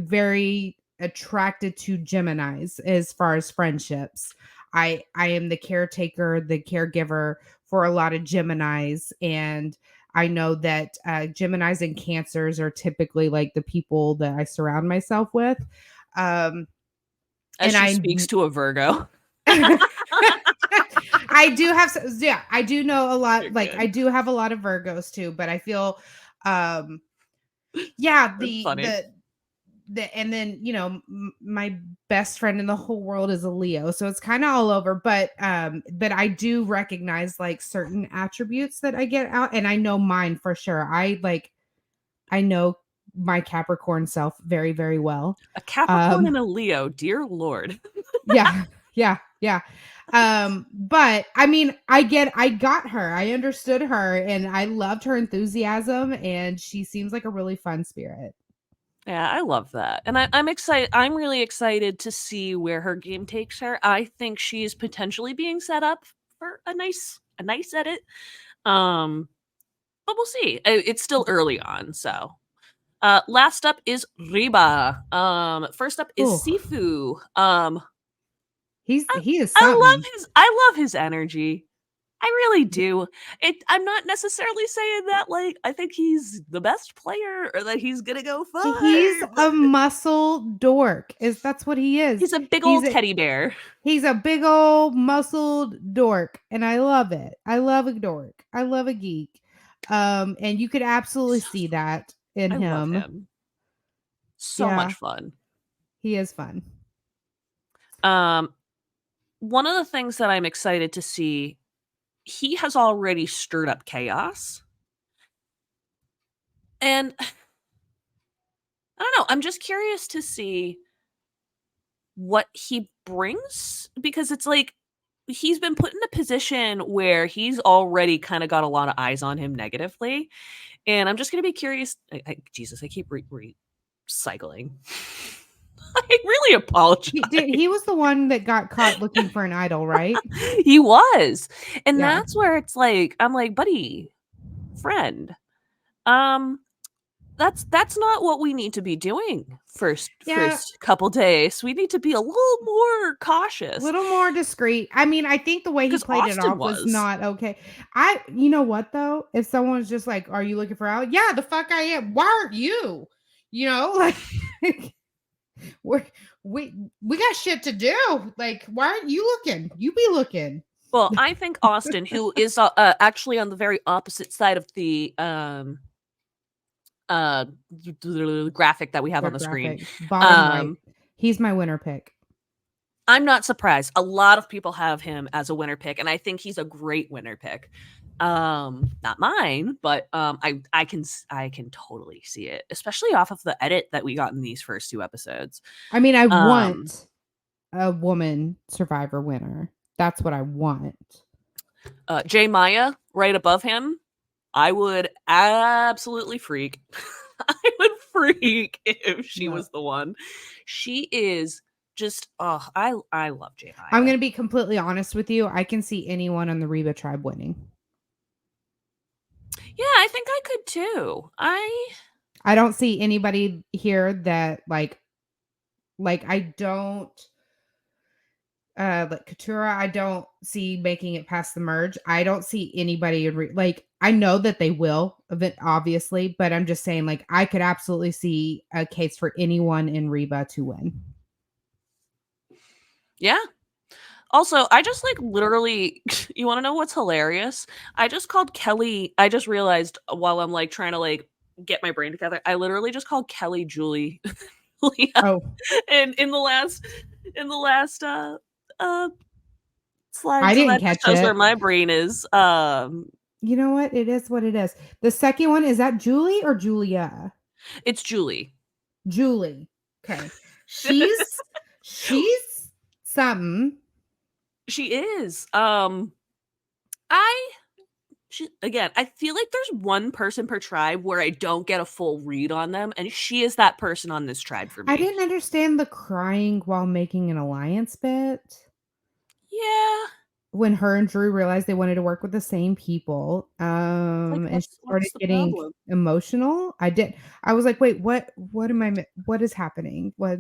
very attracted to Geminis as far as friendships. I am the caretaker, the caregiver for a lot of Geminis, and I know that Geminis and Cancers are typically like the people that I surround myself with. Um, As and she I speaks to a Virgo. I do have yeah, I do know a You're lot, like I good. do have a lot of Virgos too, but I feel um yeah, That's funny. and then my best friend in the whole world is a Leo, so it's kind of all over, but I do recognize like certain attributes that I get out, and I know mine for sure. I know my Capricorn self very, very well. A Capricorn um and a Leo, dear Lord. yeah, yeah. But I mean, I got her, I understood her, and I loved her enthusiasm, and she seems like a really fun spirit. Yeah, I love that. And I'm excited. I'm really excited to see where her game takes her. I think she's potentially being set up for a nice edit. Um, but we'll see. It's still early on, so. Last up is Riba. First up is Oh, Sifu. he is I something. love his energy. I really do. I'm not necessarily saying that like I think he's the best player or that he's gonna go He's far, but a muscle dork. Is That's what he is. he's a big He's old a teddy bear. he's a big old muscled dork, and I love it. I love a dork. I love a geek. And you could absolutely So see fun. that in I love him. him. So Yeah, much fun. he is fun. Um, one of the things that I'm excited to see, he has already stirred up chaos. And I don't know, I'm just curious to see what he brings, because it's like he's been put in a position where he's already kind of got a lot of eyes on him negatively. And I'm just going to be curious. Jesus, I keep recycling. I really apologize. He was the one that got caught looking for an idol, right? He was. And Yeah. that's where it's like, I'm like, buddy, friend, that's not what we need to be doing first couple days. We need to be a little more cautious, a little more discreet. I mean, I think the way he played it off was not okay. You know what though? If someone's just like, "Are you looking for out?" Yeah, the fuck I am. Why aren't you? You know, like we got shit to do. Like, why aren't you looking? You be looking. Well, I think Austin, who is actually on the very opposite side of the graphic that we have on the screen, bottom right, he's my winner pick. I'm not surprised. A lot of people have him as a winner pick, and I think he's a great winner pick. Not mine, but I can totally see it, especially off of the edit that we got in these first 2 episodes. I mean, I want a woman Survivor winner. That's what I want. J Maya right above him. I would absolutely freak. I would freak if she was the one. She is just, I love J Maya. I'm going to be completely honest with you. I can see anyone on the Reba tribe winning. Yeah, I think I could too. I don't see anybody here that like I don't like Katura, I don't see making it past the merge. I don't see anybody like I know that they will of it obviously, but I'm just saying like I could absolutely see a case for anyone in Reba to win. Yeah. Also, I just like literally, you want to know what's hilarious? I just called Kelly. I just realized while I'm like trying to like get my brain together, I literally just called Kelly Julie. Oh, and in the last slides, I didn't that catch shows it. where my brain is. You know what? It is what it is. The second one, is that Julie or Julia? It's Julie. Julie. Okay. She's something. She is. Again, I feel like there's one person per tribe where I don't get a full read on them, and she is that person on this tribe for me. I didn't understand the crying while making an alliance bit. Yeah. When her and Drew realized they wanted to work with the same people, and she started getting emotional. I was like, wait, what is happening? What?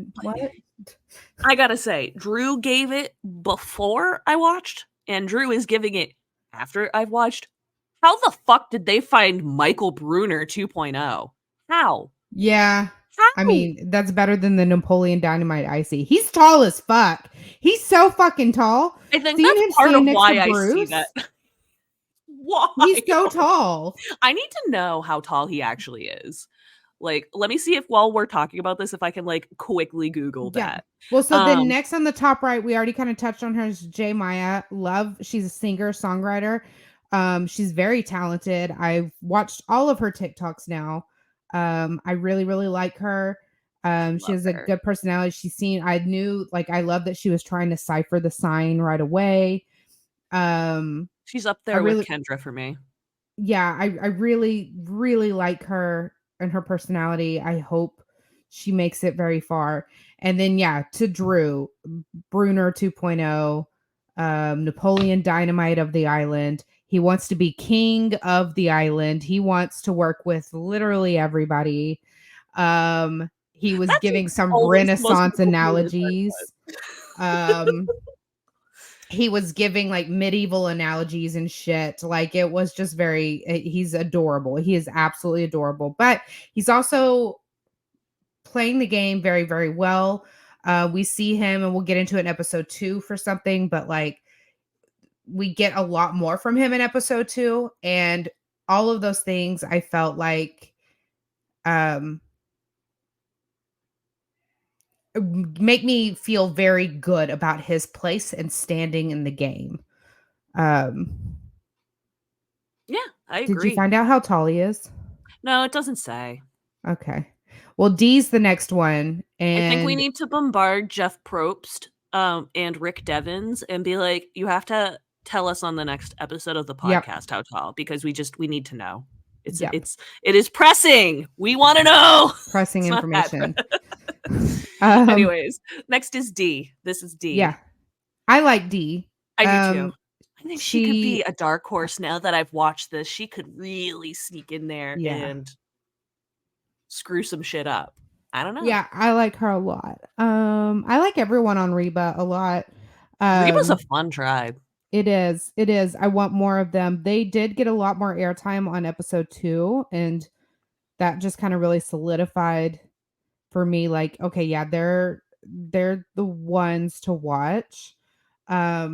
I gotta say, Drew gave it before I watched, and Drew is giving it after I've watched. How the fuck did they find Michael Bruner 2.0? How? Yeah. How? I mean, that's better than the Napoleon Dynamite Icy. He's tall as fuck. He's so fucking tall. I think that's part of why I see that. Why? He's so tall. I need to know how tall he actually is. Like, let me see if while we're talking about this, if I can like quickly Google that. Well, so the next on the top right, we already kind of touched on her, is J Maya. Love. She's a singer, songwriter. She's very talented. I've watched all of her TikToks now. I really, really like her. She has a good personality. I knew, like, I love that she was trying to cipher the sign right away. She's up there with Kendra for me. Yeah, I really, really like her and her personality. I hope she makes it very far. And then, yeah, to Drew, Bruner 2.0, Napoleon Dynamite of the island. He wants to be king of the island. He wants to work with literally everybody. He was giving some Renaissance analogies. He was giving like medieval analogies and shit. Like it was just he's adorable. He is absolutely adorable, but he's also playing the game very, very well. We see him, and we'll get into it in episode 2 for something, but like we get a lot more from him in episode 2, and all of those things I felt like make me feel very good about his place and standing in the game. Yeah, I agree. Did you find out how tall he is? No, it doesn't say. Okay. Well, D's the next one. And I think we need to bombard Jeff Probst and Rick Devens and be like, you have to tell us on the next episode of the podcast how tall, because we need to know. It is pressing. We want to know. Pressing information. Anyways, next is D. This is D. Yeah. I like D. I do too. I think she could be a dark horse now that I've watched this. She could really sneak in there and screw some shit up. I don't know. Yeah, I like her a lot. I like everyone on Reba a lot. Reba's a fun tribe. It is. It is. I want more of them. They did get a lot more airtime on episode 2, and that just kind of really solidified for me, like, okay, yeah, they're the ones to watch. But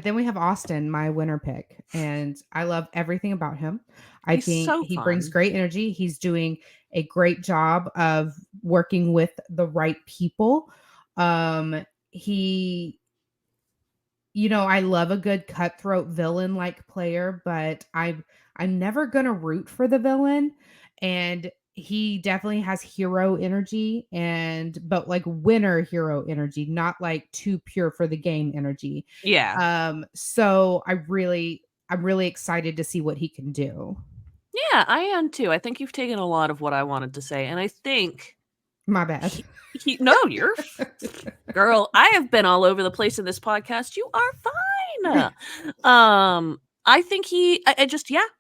then we have Austin, my winner pick, and I love everything about him. I think he brings great energy. He's doing a great job of working with the right people. He, I love a good cutthroat villain like player, but I'm never gonna root for the villain. And he definitely has hero energy, but like winner hero energy, not like too pure for the game energy. Yeah. So I'm really excited to see what he can do. Yeah, I am too. I think you've taken a lot of what I wanted to say, and I think my bad. No, you're girl. I have been all over the place in this podcast. You are fine. I think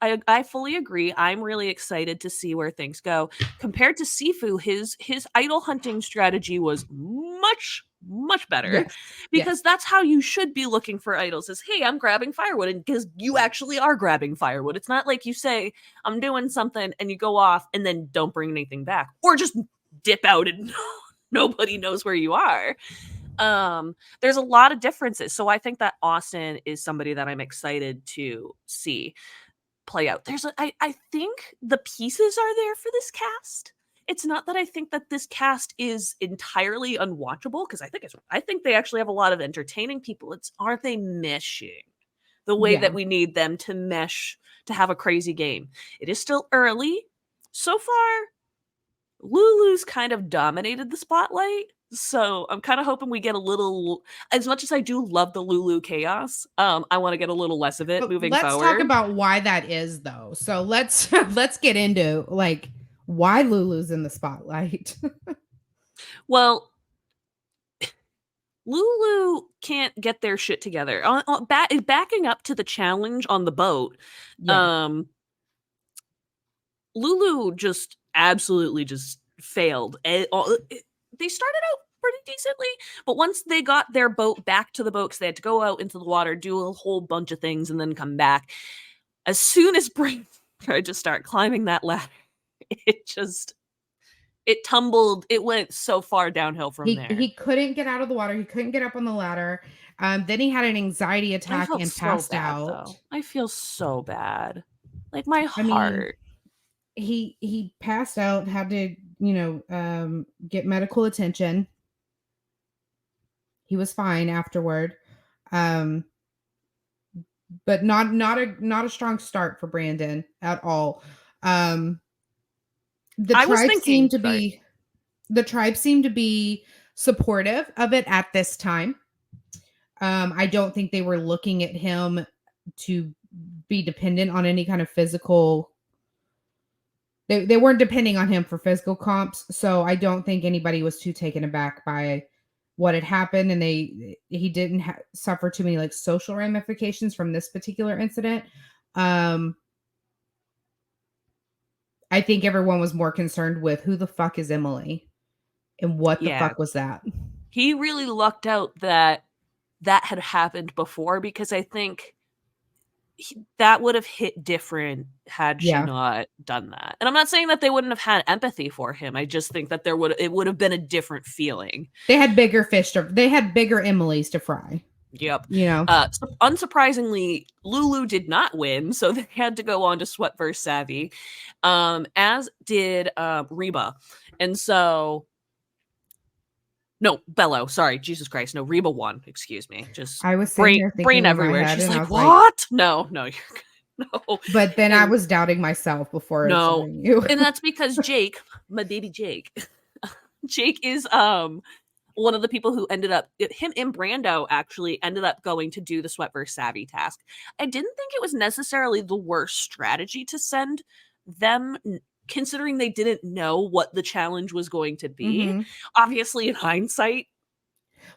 I fully agree. I'm really excited to see where things go. Compared to Sifu, his idol hunting strategy was much better, because that's how you should be looking for idols, is, hey, I'm grabbing firewood, and because you actually are grabbing firewood. It's not like you say, I'm doing something, and you go off and then don't bring anything back, or just dip out and nobody knows where you are. There's a lot of differences. So I think that Austin is somebody that I'm excited to see play out. I think the pieces are there for this cast. It's not that I think that this cast is entirely unwatchable, because I think they actually have a lot of entertaining people. Aren't they meshing the way that we need them to mesh to have a crazy game? It is still early. So far, Lulu's kind of dominated the spotlight. So I'm kind of hoping we get a little, as much as I do love the Lulu chaos, I want to get a little less of it moving forward. Let's talk about why that is, though. So let's get into like why Lulu's in the spotlight. Well, Lulu can't get their shit together. Backing up to the challenge on the boat, Lulu just absolutely just failed. They started out pretty decently, but once they got their boat back to the boat, because they had to go out into the water, do a whole bunch of things, and then come back, as soon as Brain tried to start climbing that ladder, it tumbled. It went so far downhill from there. He couldn't get out of the water. He couldn't get up on the ladder. Then he had an anxiety attack and passed out. Though. I feel so bad. Like my heart. He passed out, had to, get medical attention. He was fine afterward. But not a strong start for Brandon at all. The tribe seemed to be supportive of it at this time. I don't think they were looking at him to be dependent on any kind of physical. They weren't depending on him for physical comps, so I don't think anybody was too taken aback by what had happened, and he didn't suffer too many like social ramifications from this particular incident. I think everyone was more concerned with who the fuck is Emily and what the fuck was that. He really lucked out that had happened before, because I think that would have hit different had she not done that. And I'm not saying that they wouldn't have had empathy for him. I just think that it would have been a different feeling. They had bigger Emilys to fry. Yep. Unsurprisingly, Lulu did not win, so they had to go on to Sweat vs. Savvy, as did Reba. And so no, Bello. Sorry, Jesus Christ. No, Reba won. Excuse me. Just I was brain everywhere. She's like, what? No, you're good. No. But then I And was doubting myself before no. accepting you. And that's because Jake, my baby Jake, Jake is one of the people who ended up, him and Brando actually ended up going to do the Sweat vs. Savvy task. I didn't think it was necessarily the worst strategy to send them, considering they didn't know what the challenge was going to be. Mm-hmm. Obviously, in hindsight.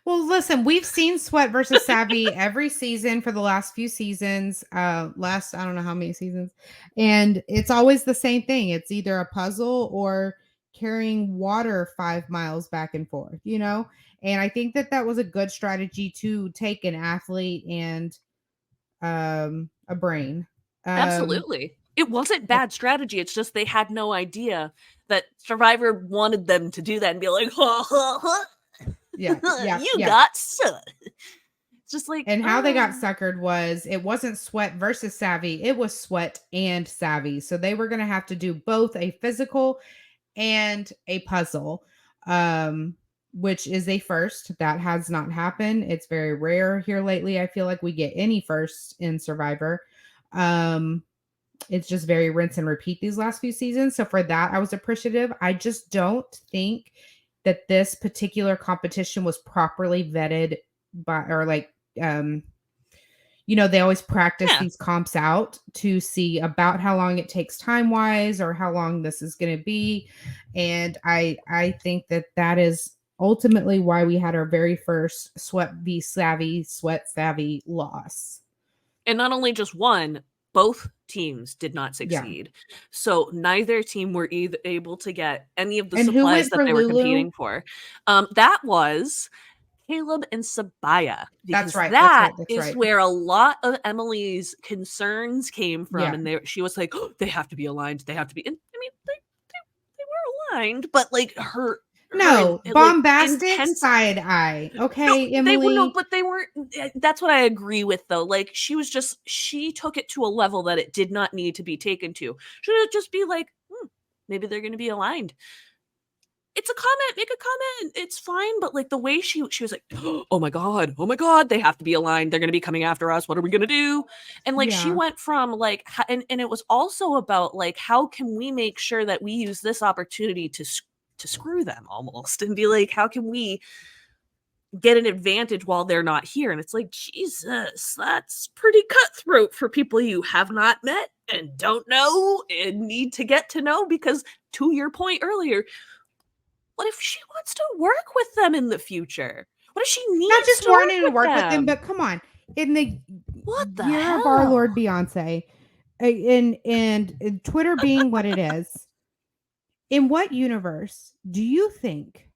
Well, listen, we've seen Sweat versus Savvy every season for the last few seasons. Last, I don't know how many seasons. And it's always the same thing. It's either a puzzle or carrying water 5 miles back and forth, you know? And I think that that was a good strategy to take an athlete and a brain. Absolutely. It wasn't bad strategy. It's just they had no idea that Survivor wanted them to do that and be like, ha, ha, ha. Yeah, You got sucked. It's just like, and how they got suckered was it wasn't Sweat versus Savvy, it was Sweat and Savvy. So they were going to have to do both a physical and a puzzle, which is a first. That has not happened. It's very rare here lately. I feel like we get any first in Survivor. It's just very rinse and repeat these last few seasons. So for that, I was appreciative. I just don't think that this particular competition was properly vetted by, or like, they always practice these comps out to see about how long it takes time wise or how long this is going to be. And I think that that is ultimately why we had our very first Sweat Savvy loss. And not only just one, both teams did not succeed. Yeah. So neither team were either able to get any of the supplies that they were competing for. That was Caleb and Sabaya. That's right. That's right. Where a lot of Emily's concerns came from. Yeah. And she was like, oh, they have to be aligned. They have to be. And I mean, they were aligned, but like her. Bombastic like, side eye. Okay, no, Emily. But they weren't. That's what I agree with, though. Like, she took it to a level that it did not need to be taken to. Should it just be like, maybe they're going to be aligned? It's a comment. Make a comment. It's fine. But like the way she was like, oh my god, they have to be aligned. They're going to be coming after us. What are we going to do? And like she went from like, and it was also about like, how can we make sure that we use this opportunity to screw them almost, and be like, how can we get an advantage while they're not here? And it's like, Jesus, that's pretty cutthroat for people you have not met and don't know and need to get to know. Because to your point earlier, what if she wants to work with them in the future? What if she needs not just to wanting to work with them, but come on, in the year of our Lord Beyonce, and Twitter being what it is, in what universe do you think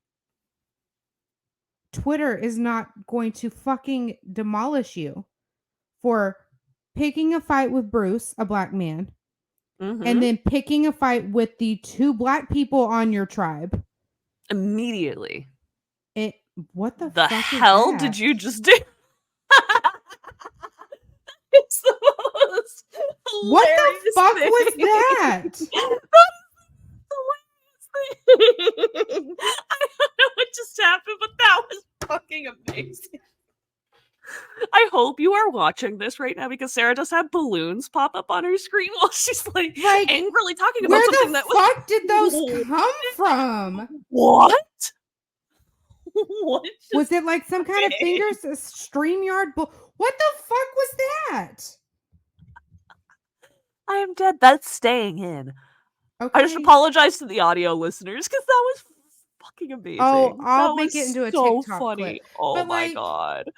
Twitter is not going to fucking demolish you for picking a fight with Bruce, a black man, and then picking a fight with the 2 black people on your tribe? Immediately. What the fuck hell did you just do? It's the most what the fuck thing. Was that? I don't know what just happened, but that was fucking amazing. I hope you are watching this right now, because Sarah does have balloons pop up on her screen while she's like angrily talking about something that was. Where the fuck did those come from? What? What was it? Like some kind of fingers, a StreamYard? What the fuck was that? I am dead. That's staying in. Okay. I just apologize to the audio listeners, because that was fucking amazing. Oh, I'll make it into a so TikTok funny. clip. Oh but my god.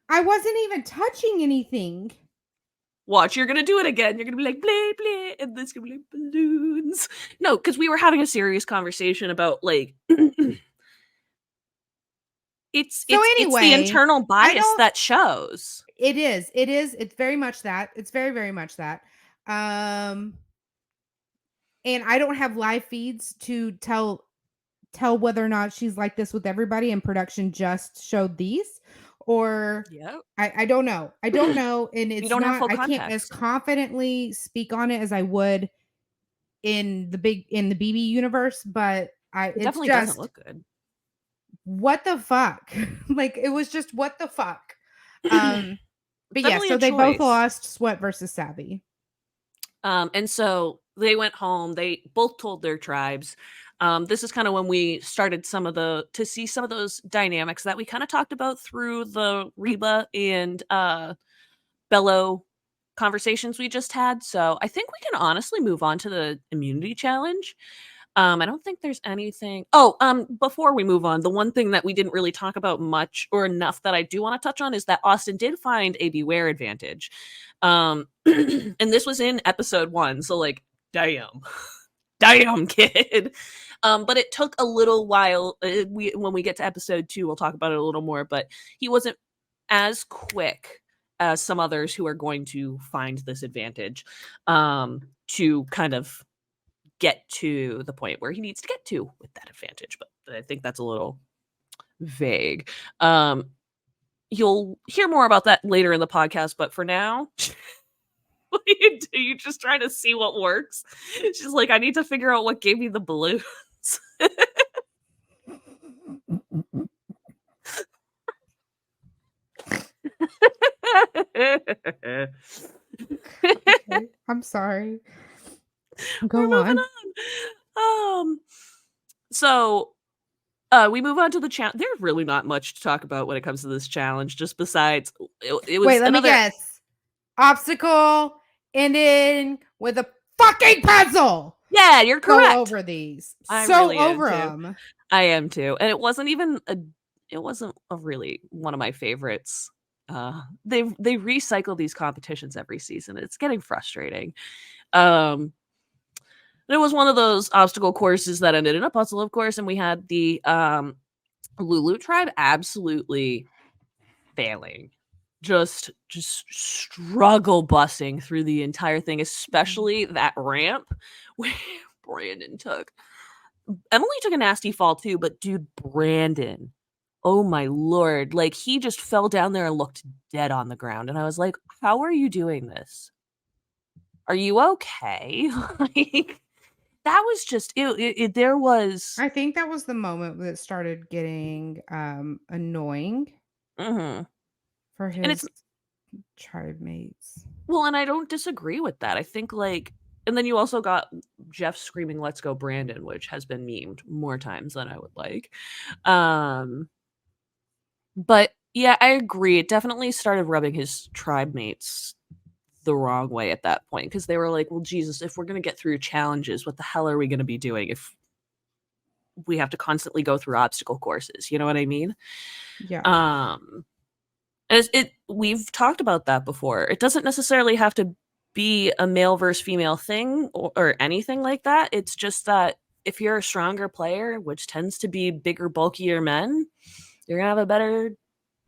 I wasn't even touching anything. Watch, you're gonna do it again. You're gonna be like, bleh, bleh, and this gonna be like balloons. No, because we were having a serious conversation about like it's the internal bias that shows. It is. It's very much that. It's very, very much that. And I don't have live feeds to tell whether or not she's like this with everybody, and production just showed these, or I don't know. I don't know. And it's not, I can't as confidently speak on it as I would in the BB universe, but it definitely doesn't look good. What the fuck? Like, it was just what the fuck. But yeah, so they both lost Sweat versus Savvy. And so they went home. They both told their tribes. This is kind of when we started to see some of those dynamics that we kind of talked about through the Reba and Bello conversations we just had. So I think we can honestly move on to the immunity challenge. I don't think there's anything. Oh, before we move on, the one thing that we didn't really talk about much or enough that I do want to touch on is that Austin did find a beware advantage. And this was in episode 1, so like, damn. Damn, kid. But it took a little while. When we get to episode 2, we'll talk about it a little more, but he wasn't as quick as some others who are going to find this advantage to kind of get to the point where he needs to get to with that advantage. But I think that's a little vague. You'll hear more about that later in the podcast, but for now, what do you do? You just try to see what works. She's like, I need to figure out what gave me the balloons. Okay, I'm sorry. Go on. So we move on to the challenge. There's really not much to talk about when it comes to this challenge, just besides it was. Wait, let me guess. Obstacle ending with a fucking puzzle. Yeah, you're correct. Go over these. I so really over them. I am too, and it wasn't a really one of my favorites. They recycle these competitions every season. It's getting frustrating. It was one of those obstacle courses that ended in a puzzle, of course, and we had the Lulu tribe absolutely failing. Just struggle busing through the entire thing, especially that ramp where Brandon took. Emily took a nasty fall too, but dude, Brandon, oh my lord, like he just fell down there and looked dead on the ground. And I was like, how are you doing this? Are you okay? Like, that was just there was. I think that was the moment that started getting annoying for his tribe mates. Well, and I don't disagree with that. I think like, and then you also got Jeff screaming, "Let's go, Brandon," which has been memed more times than I would like. But yeah, I agree. It definitely started rubbing his tribe mates the wrong way at that point, because they were like, well, Jesus, if we're going to get through challenges, what the hell are we going to be doing if we have to constantly go through obstacle courses? You know what I mean? Yeah. We've talked about that before. It doesn't necessarily have to be a male versus female thing or anything like that. It's just that if you're a stronger player, which tends to be bigger, bulkier men, you're going to have a better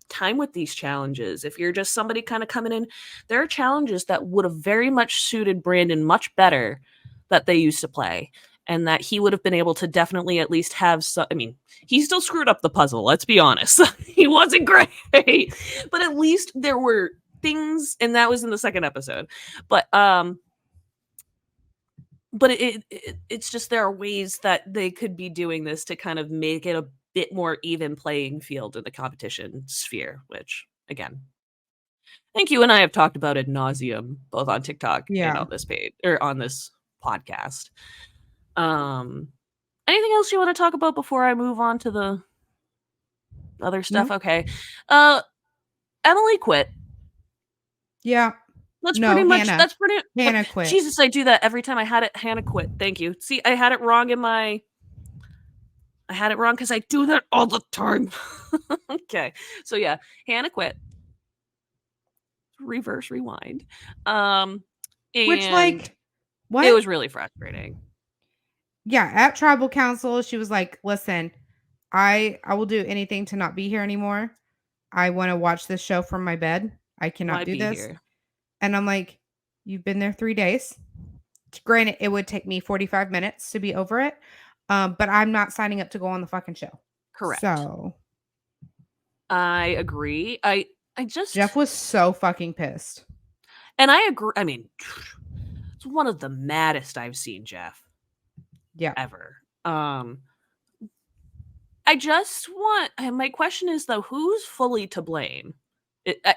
time with these challenges. If you're just somebody kind of coming in, there are challenges that would have very much suited Brandon much better that they used to play, and that he would have been able to definitely at least have some. I mean, he still screwed up the puzzle, let's be honest. He wasn't great, but at least there were things, and that was in the second episode. But it's just there are ways that they could be doing this to kind of make it a bit more even playing field in the competition sphere, which again, I think you and I have talked about ad nauseum, both on TikTok and on this page or on this podcast. Anything else you want to talk about before I move on to the other stuff? No. Okay. Emily quit. Yeah. Hannah quit. Jesus, I do that every time I had it. Hannah quit. Thank you. See, I had it wrong because I do that all the time. Okay. So yeah, Hannah quit. Reverse rewind. Which, like, what? It was really frustrating. Yeah, at tribal council, she was like, listen, I will do anything to not be here anymore. I want to watch this show from my bed. I cannot do this. Here. And I'm like, you've been there 3 days. Granted, it would take me 45 minutes to be over it. But I'm not signing up to go on the fucking show. Correct. So I agree. I just Jeff was so fucking pissed. And I agree. I mean, it's one of the maddest I've seen Jeff. Yeah. Ever. I just want, my question is though, who's fully to blame?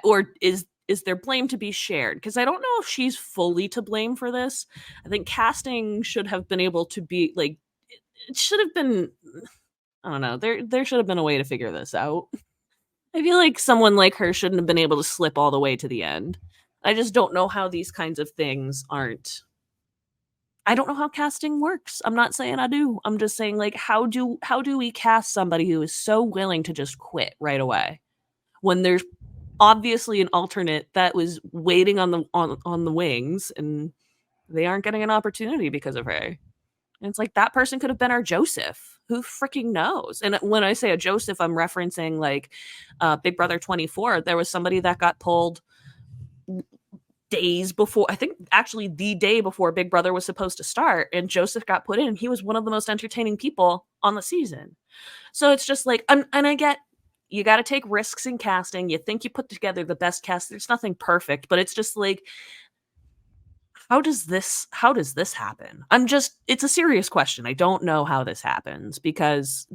Or is is there blame to be shared? Because I don't know if she's fully to blame for this. I think casting should have been able to be like, it should have been, I don't know, there should have been a way to figure this out. I feel like someone like her shouldn't have been able to slip all the way to the end. I just don't know how these kinds of things aren't. I don't know how casting works. I'm not saying I do. I'm just saying, like, how do we cast somebody who is so willing to just quit right away when there's obviously an alternate that was waiting on the wings, and they aren't getting an opportunity because of her. And it's like, that person could have been our Joseph. Who freaking knows? And when I say a Joseph, I'm referencing like Big Brother 24. There was somebody that got pulled days before, I think actually the day before Big Brother was supposed to start, and Joseph got put in, and he was one of the most entertaining people on the season. So it's just like, and I get, you got to take risks in casting. You think you put together the best cast. There's nothing perfect, but it's just like, how does this happen? It's a serious question. I don't know how this happens, because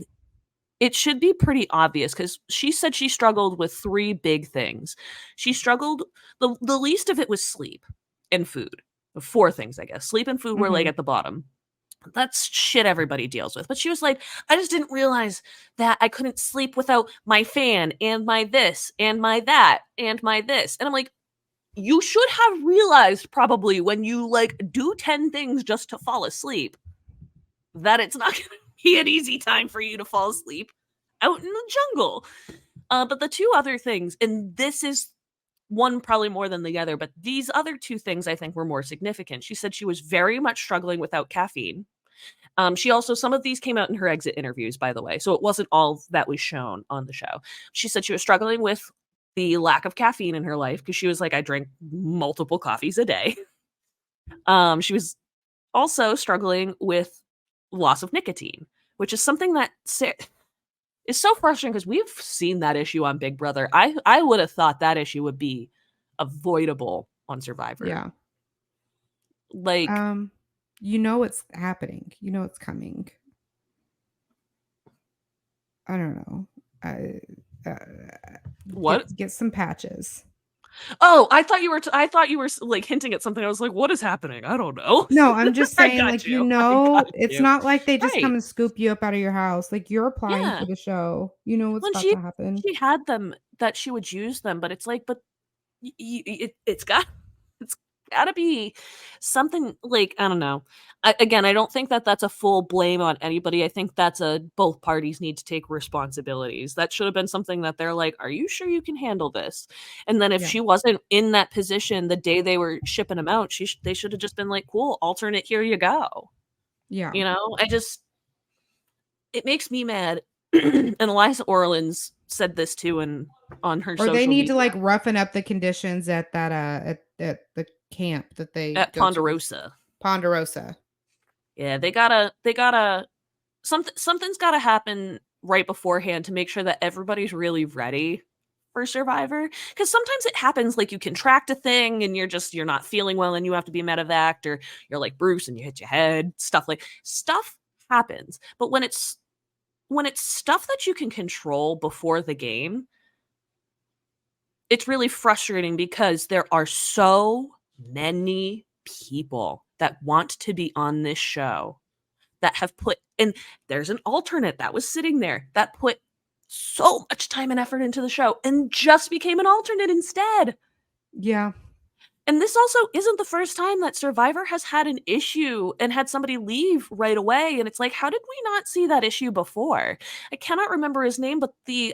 it should be pretty obvious, because she said she struggled with 3 big things. She struggled, the least of it was sleep and food. 4 things, I guess. Sleep and food were like at the bottom. That's shit everybody deals with. But she was like, I just didn't realize that I couldn't sleep without my fan and my this and my that and my this. And I'm like, you should have realized probably when you like do 10 things just to fall asleep that it's not going to be an easy time for you to fall asleep out in the jungle. But the 2 other things, and this is one probably more than the other, but these other 2 things I think were more significant. She said she was very much struggling without caffeine. She also, some of these came out in her exit interviews, by the way, so it wasn't all that was shown on the show. She said she was struggling with the lack of caffeine in her life, because she was like, I drank multiple coffees a day. She was also struggling with loss of nicotine, which is something that is so frustrating, because we've seen that issue on Big Brother. I would have thought that issue would be avoidable on Survivor. Yeah. Like, you know it's happening. You know it's coming. I don't know. what? Get some patches. Oh, I thought you were like hinting at something. I was like, what is happening? I don't know. No, I'm just I saying, got like, you. it's You. not like they just Right. come and scoop you up out of your house. Like, you're applying Yeah. for the show. You know what's When about to happen. she had them, that she would use them, but it's like, but it's gotta be something, like, I don't know. Again, I don't think that that's a full blame on anybody. I think that's both parties need to take responsibilities. That should have been something that they're like, are you sure you can handle this? And then if Yeah. she wasn't in that position the day they were shipping them out, they should have just been like, cool, alternate, here you go. Yeah. You know, it makes me mad. And Eliza Orleans said this too, on her Or social they need media to like roughen up the conditions at that at the camp that they at go to. Ponderosa. Ponderosa. Yeah, they gotta something's gotta happen right beforehand to make sure that everybody's really ready for Survivor. Because sometimes it happens, like, you contract a thing and you're not feeling well and you have to be medevaced, or you're like Bruce and you hit your head. Stuff happens. But when it's stuff that you can control before the game, it's really frustrating, because there are so many people that want to be on this show that have put, and there's an alternate that was sitting there that put so much time and effort into the show and just became an alternate instead. Yeah. And this also isn't the first time that Survivor has had an issue and had somebody leave right away. And it's like, how did we not see that issue before? I cannot remember his name, but the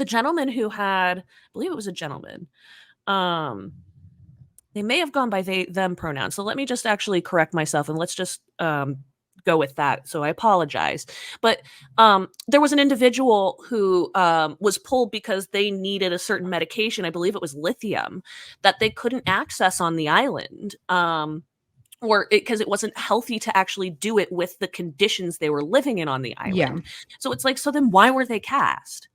gentleman who had, I believe it was a gentleman. They may have gone by they them pronouns. So let me just actually correct myself, and let's just go with that. So I apologize. But there was an individual who was pulled because they needed a certain medication. I believe it was lithium that they couldn't access on the island. Or because it wasn't healthy to actually do it with the conditions they were living in on the island. Yeah. So it's like, so then why were they cast?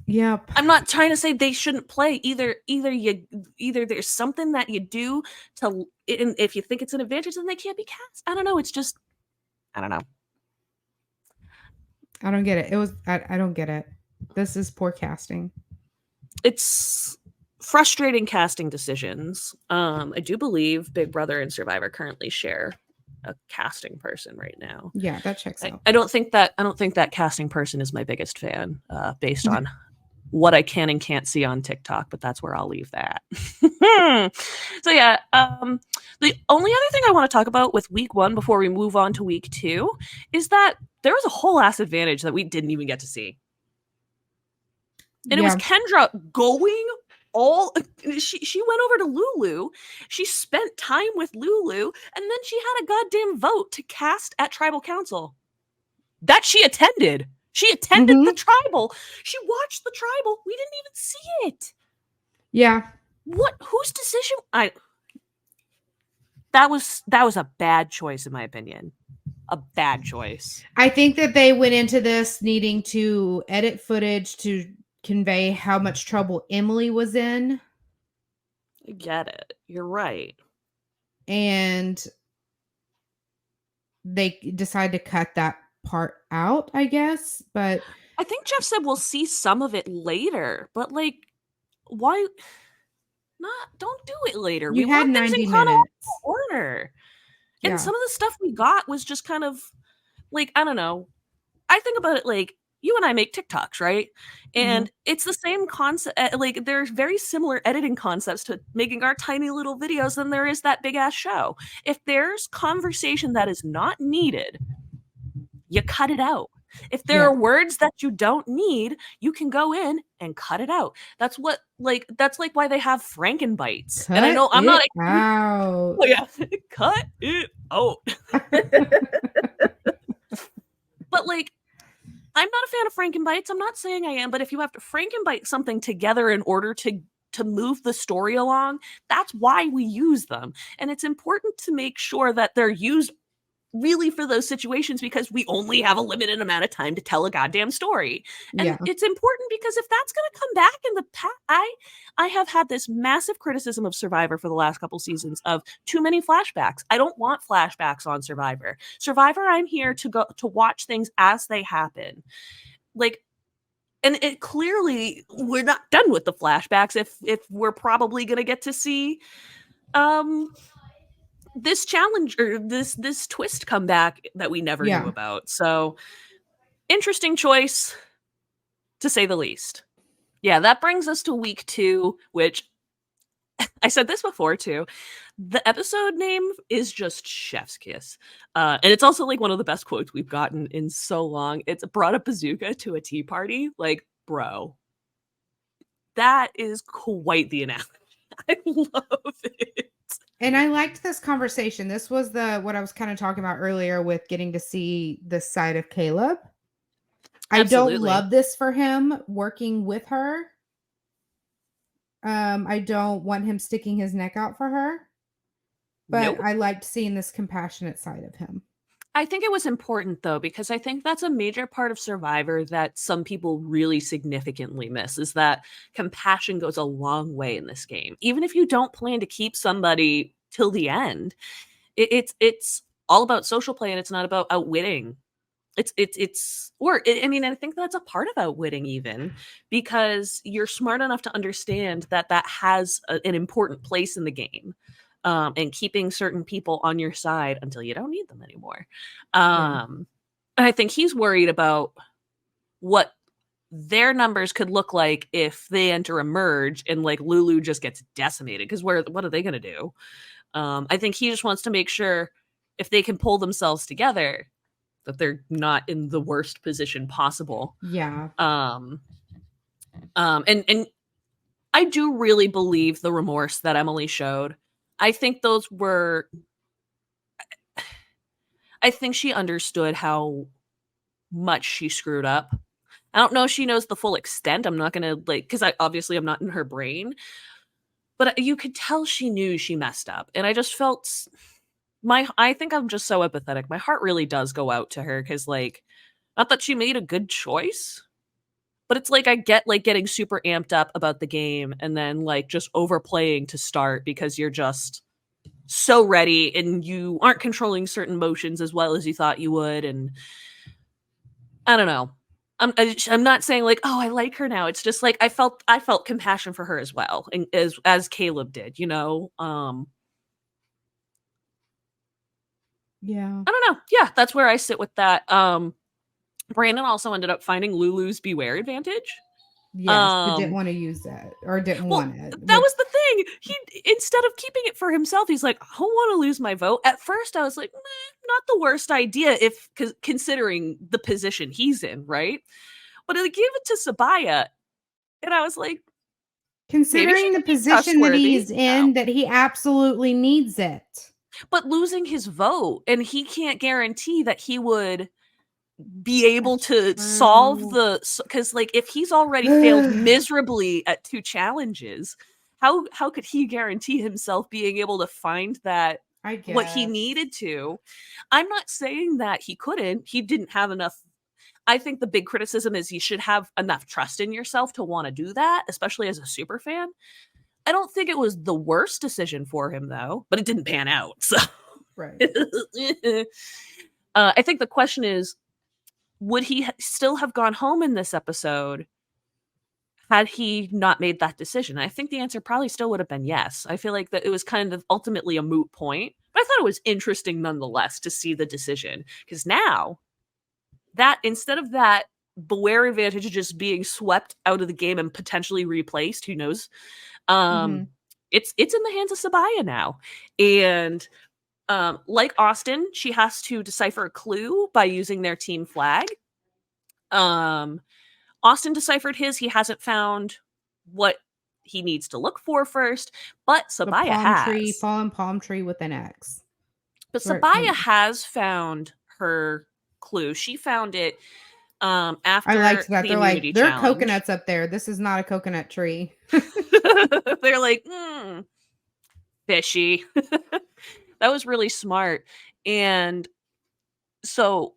Yep. I'm not trying to say they shouldn't play. Either there's something that you do to, and if you think it's an advantage, then they can't be cast. I don't know. It's just, I don't know. I don't get it. I don't get it. This is poor casting. It's frustrating casting decisions. I do believe Big Brother and Survivor currently share a casting person right now. Yeah, that checks out. I don't think that casting person is my biggest fan, based on what I can and can't see on TikTok, but that's where I'll leave that. So yeah, the only other thing I want to talk about with week 1 before we move on to week 2 is that there was a whole ass advantage that we didn't even get to see. And it was Kendra going she went over to Lulu. She spent time with Lulu, and then she had a goddamn vote to cast at tribal council that she attended. She attended the tribal. She watched the tribal. We didn't even see it. Yeah. Whose decision? That was a bad choice, in my opinion. A bad choice. I think that they went into this needing to edit footage to convey how much trouble Emily was in. I get it. You're right. And they decided to cut that part out, I guess. But I think Jeff said we'll see some of it later. But like, why not? Don't do it later. We had 90 minutes. Order. And some of the stuff we got was just kind of like, I don't know. I think about it like, you and I make TikToks, right? And it's the same concept. Like, there's very similar editing concepts to making our tiny little videos than there is that big ass show. If there's conversation that is not needed, you cut it out. If there are words that you don't need, you can go in and cut it out. That's like why they have Frankenbites. And I know I'm not out. Oh yeah, cut it out. But like, I'm not a fan of Frankenbites. I'm not saying I am, but if you have to Frankenbite something together in order to move the story along, that's why we use them. And it's important to make sure that they're used really for those situations, because we only have a limited amount of time to tell a goddamn story. And it's important because if that's going to come back in the past, I have had this massive criticism of Survivor for the last couple seasons of too many flashbacks. I don't want flashbacks on Survivor. I'm here to watch things as they happen. Like, and it clearly we're not done with the flashbacks if we're probably going to get to see this challenge or this twist come back that we never knew about. So interesting choice, to say the least. Yeah, that brings us to week 2, which I said this before too. The episode name is just Chef's Kiss. And it's also like one of the best quotes we've gotten in so long. It's brought a bazooka to a tea party. Like, bro, that is quite the analogy. I love it. And I liked this conversation. This was what I was kind of talking about earlier with getting to see this side of Caleb. Absolutely. I don't love this for him working with her. I don't want him sticking his neck out for her. But I liked seeing this compassionate side of him. I think it was important, though, because I think that's a major part of Survivor that some people really significantly miss, is that compassion goes a long way in this game. Even if you don't plan to keep somebody till the end, it's all about social play, and it's not about outwitting. I think that's a part of outwitting, even, because you're smart enough to understand that has an important place in the game. And keeping certain people on your side until you don't need them anymore. And I think he's worried about what their numbers could look like if they enter a merge and like Lulu just gets decimated, because what are they going to do? I think he just wants to make sure if they can pull themselves together that they're not in the worst position possible. Yeah. And I do really believe the remorse that Emily showed. I think she understood how much she screwed up. I don't know if she knows the full extent. I'm not going to because obviously I'm not in her brain, but you could tell she knew she messed up. And I just felt I think I'm just so empathetic. My heart really does go out to her, because not that she made a good choice, but it's I get getting super amped up about the game and then just overplaying to start because you're just so ready and you aren't controlling certain motions as well as you thought you would. And I don't know. I'm not saying like, oh, I like her now. It's just like I felt compassion for her as well, and as Caleb did, you know. Yeah. I don't know. Yeah, that's where I sit with that. Brandon also ended up finding Lulu's beware advantage. Yes, but didn't want to use it or didn't Well, want it. that was the thing. He, instead of keeping it for himself, he's like, I don't want to lose my vote. At first, I was like, not the worst idea if considering the position he's in, right? But I gave it to Sabaya, and I was like, considering the position that he's in, that he absolutely needs it. But losing his vote, and he can't guarantee that he would be able to solve the, because like if he's already failed miserably at 2 challenges, how could he guarantee himself being able to find that what he needed to? I'm not saying that he couldn't. He didn't have enough. I think the big criticism is you should have enough trust in yourself to want to do that, especially as a super fan. I don't think it was the worst decision for him though, but it didn't pan out. So right. I think the question is, would he still have gone home in this episode had he not made that decision? I think the answer probably still would have been yes. I feel like that it was kind of ultimately a moot point, but I thought it was interesting nonetheless to see the decision, because now that instead of that beware advantage just being swept out of the game and potentially replaced, who knows? It's in the hands of Sabaya now, and like Austin, she has to decipher a clue by using their team flag. Austin deciphered his. He hasn't found what he needs to look for first, but Sabaya has. Fallen palm tree with an X. But Sabaya has found her clue. She found it after. I liked that. They're like, there are coconuts up there. This is not a coconut tree. They're like, fishy. That was really smart. And so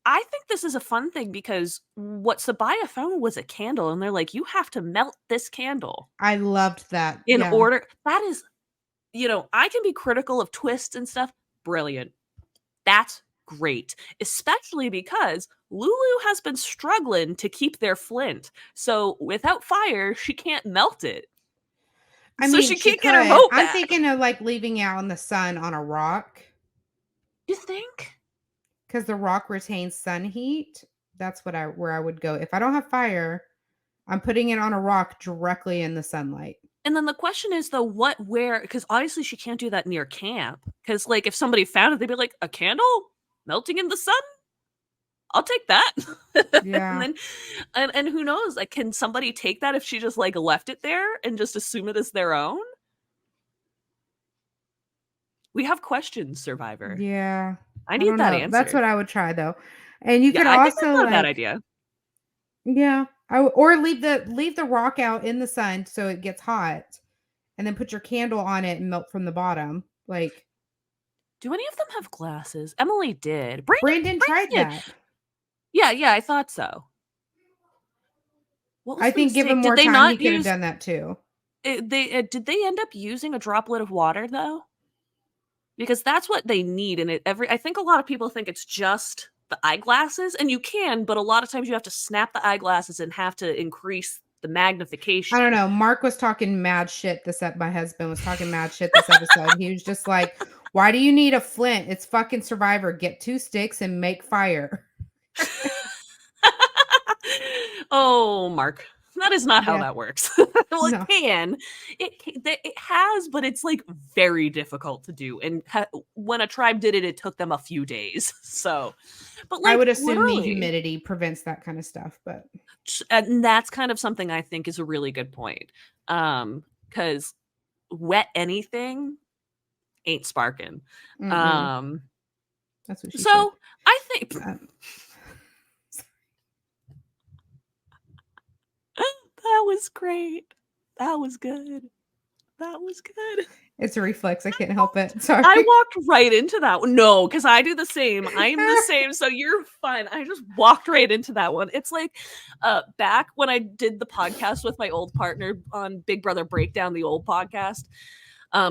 I think this is a fun thing, because what Sabaya found was a candle, and they're like, you have to melt this candle. I loved that. In order. That is, I can be critical of twists and stuff. Brilliant. That's great. Especially because Lulu has been struggling to keep their flint. So without fire, she can't melt it. So she can't get her vote back. I'm thinking of like leaving out in the sun on a rock. You think? Because the rock retains sun heat. That's where I would go. If I don't have fire, I'm putting it on a rock directly in the sunlight. And then the question is though, where, because obviously she can't do that near camp. Because like if somebody found it, they'd be like, a candle melting in the sun? I'll take that. Yeah. and who knows? Like, can somebody take that if she just like left it there and just assume it as their own? We have questions, Survivor. Yeah. I need that answer. That's what I would try though. And you could also like that idea. Yeah. Or leave the rock out in the sun so it gets hot, and then put your candle on it and melt from the bottom. Like, do any of them have glasses? Emily did. Brandon tried that. Yeah, I thought so. I think given more time, he could have done that too. Did they end up using a droplet of water though? Because that's what they need. And I think a lot of people think it's just the eyeglasses, and you can, but a lot of times you have to snap the eyeglasses and have to increase the magnification. I don't know. Mark was talking mad shit. My husband was talking mad shit this episode. He was just like, why do you need a flint? It's fucking Survivor. Get 2 sticks and make fire. Oh, Mark. That is not how that works. Well, no. It has, but it's like very difficult to do. And when a tribe did it, it took them a few days. So, but like, I would assume the humidity prevents that kind of stuff. But and that's kind of something I think is a really good point. Because wet anything ain't sparking. Mm-hmm. That's what she said. I think. That was great. That was good. It's a reflex. I can't help it. Sorry. I walked right into that one. No, because I do the same. I'm the same. So you're fine. I just walked right into that one. It's like back when I did the podcast with my old partner on Big Brother Breakdown, the old podcast,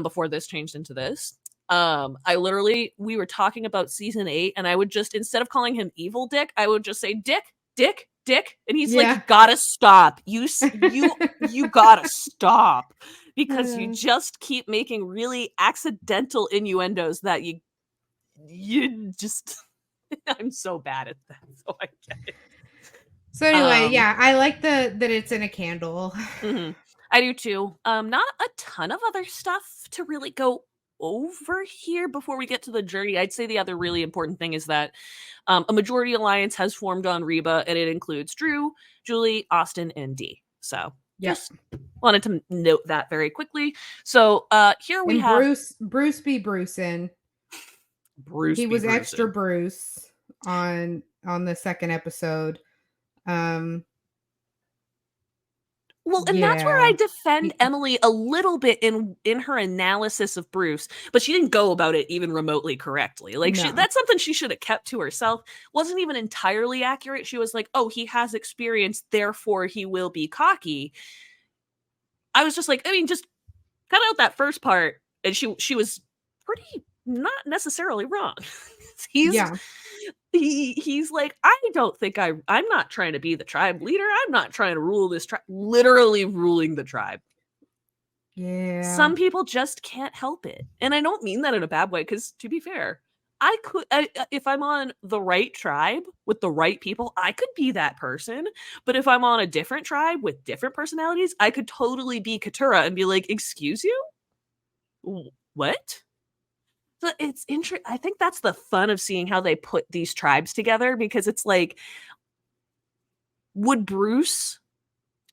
before this changed into this. We were talking about season 8, and I would just, instead of calling him Evil Dick, I would just say Dick, stick? And he's like, you gotta stop. You gotta stop, because you just keep making really accidental innuendos that you just I'm so bad at that, so I get it. So anyway, yeah, I like that it's in a candle. Mm-hmm. I do too. Not a ton of other stuff to really go over here before we get to the journey. I'd say the other really important thing is that a majority alliance has formed on Reba, and it includes Drew, Julie, Austin, and Dee. So just wanted to note that very quickly. So here we have Bruce be Brucin. Bruce. He was extra Bruce on the second episode. Well, and that's where I defend Emily a little bit in her analysis of Bruce, but she didn't go about it even remotely correctly. Like, that's something she should have kept to herself. Wasn't even entirely accurate. She was like, oh, he has experience, therefore he will be cocky. I was just like, I mean, just cut out that first part, and she was pretty not necessarily wrong. He's like, I don't think I'm not trying to be the tribe leader. I'm not trying to rule this tribe. Literally ruling the tribe. Yeah. Some people just can't help it. And I don't mean that in a bad way, because to be fair, if I'm on the right tribe with the right people, I could be that person. But if I'm on a different tribe with different personalities, I could totally be Katura and be like, excuse you? What? So it's interesting. I think that's the fun of seeing how they put these tribes together, because it's like, would Bruce,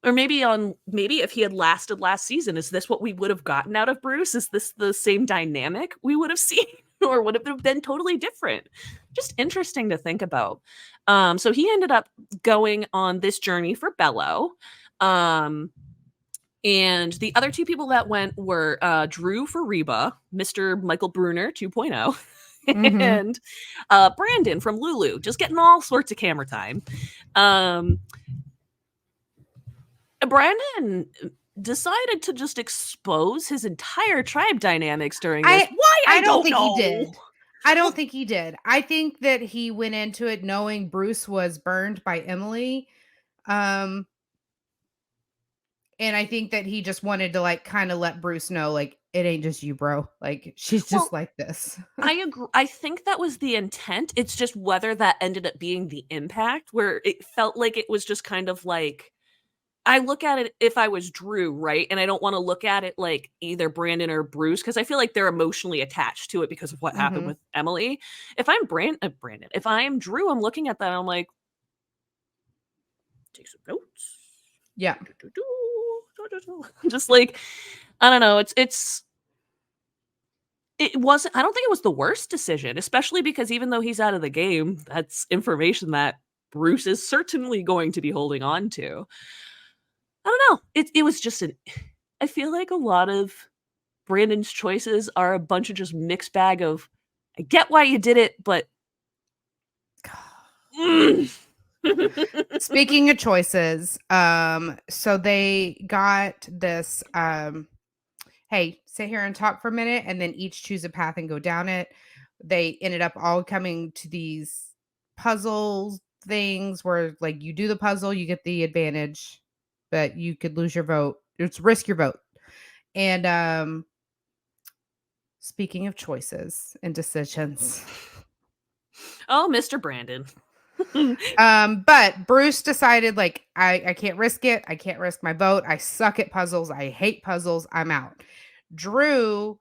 or maybe if he had lasted last season, is this what we would have gotten out of Bruce? Is this the same dynamic we would have seen, or would it have been totally different? Just interesting to think about. So he ended up going on this journey for Bello. And the other two people that went were Drew for Reba, Mr. Michael Bruner 2.0, and Brandon from Lulu, just getting all sorts of camera time. Brandon decided to just expose his entire tribe dynamics during this. Why? I don't think he did. I don't think he did. I think that he went into it knowing Bruce was burned by Emily. And I think that he just wanted to like kind of let Bruce know, like, it ain't just you, bro. Like, she's just like this. I agree. I think that was the intent. It's just whether that ended up being the impact, where it felt like it was just kind of like, I look at it if I was Drew, right? And I don't want to look at it like either Brandon or Bruce, because I feel like they're emotionally attached to it because of what happened with Emily. If I'm Brandon, if I am Drew, I'm looking at that and I'm like, take some notes. Yeah. Just like, I don't know. It wasn't, I don't think it was the worst decision, especially because even though he's out of the game, that's information that Bruce is certainly going to be holding on to. I don't know. It was just I feel like a lot of Brandon's choices are a bunch of just mixed bag of, I get why you did it, but Speaking of choices, so they got this hey, sit here and talk for a minute, and then each choose a path and go down it. They ended up all coming to these puzzles things where, like, you do the puzzle, you get the advantage, but you could lose your vote. It's risk your vote. And speaking of choices and decisions. Oh, Mr. Brandon. But Bruce decided, like, I can't risk it. I can't risk my vote. I suck at puzzles. I hate puzzles. I'm out. Drew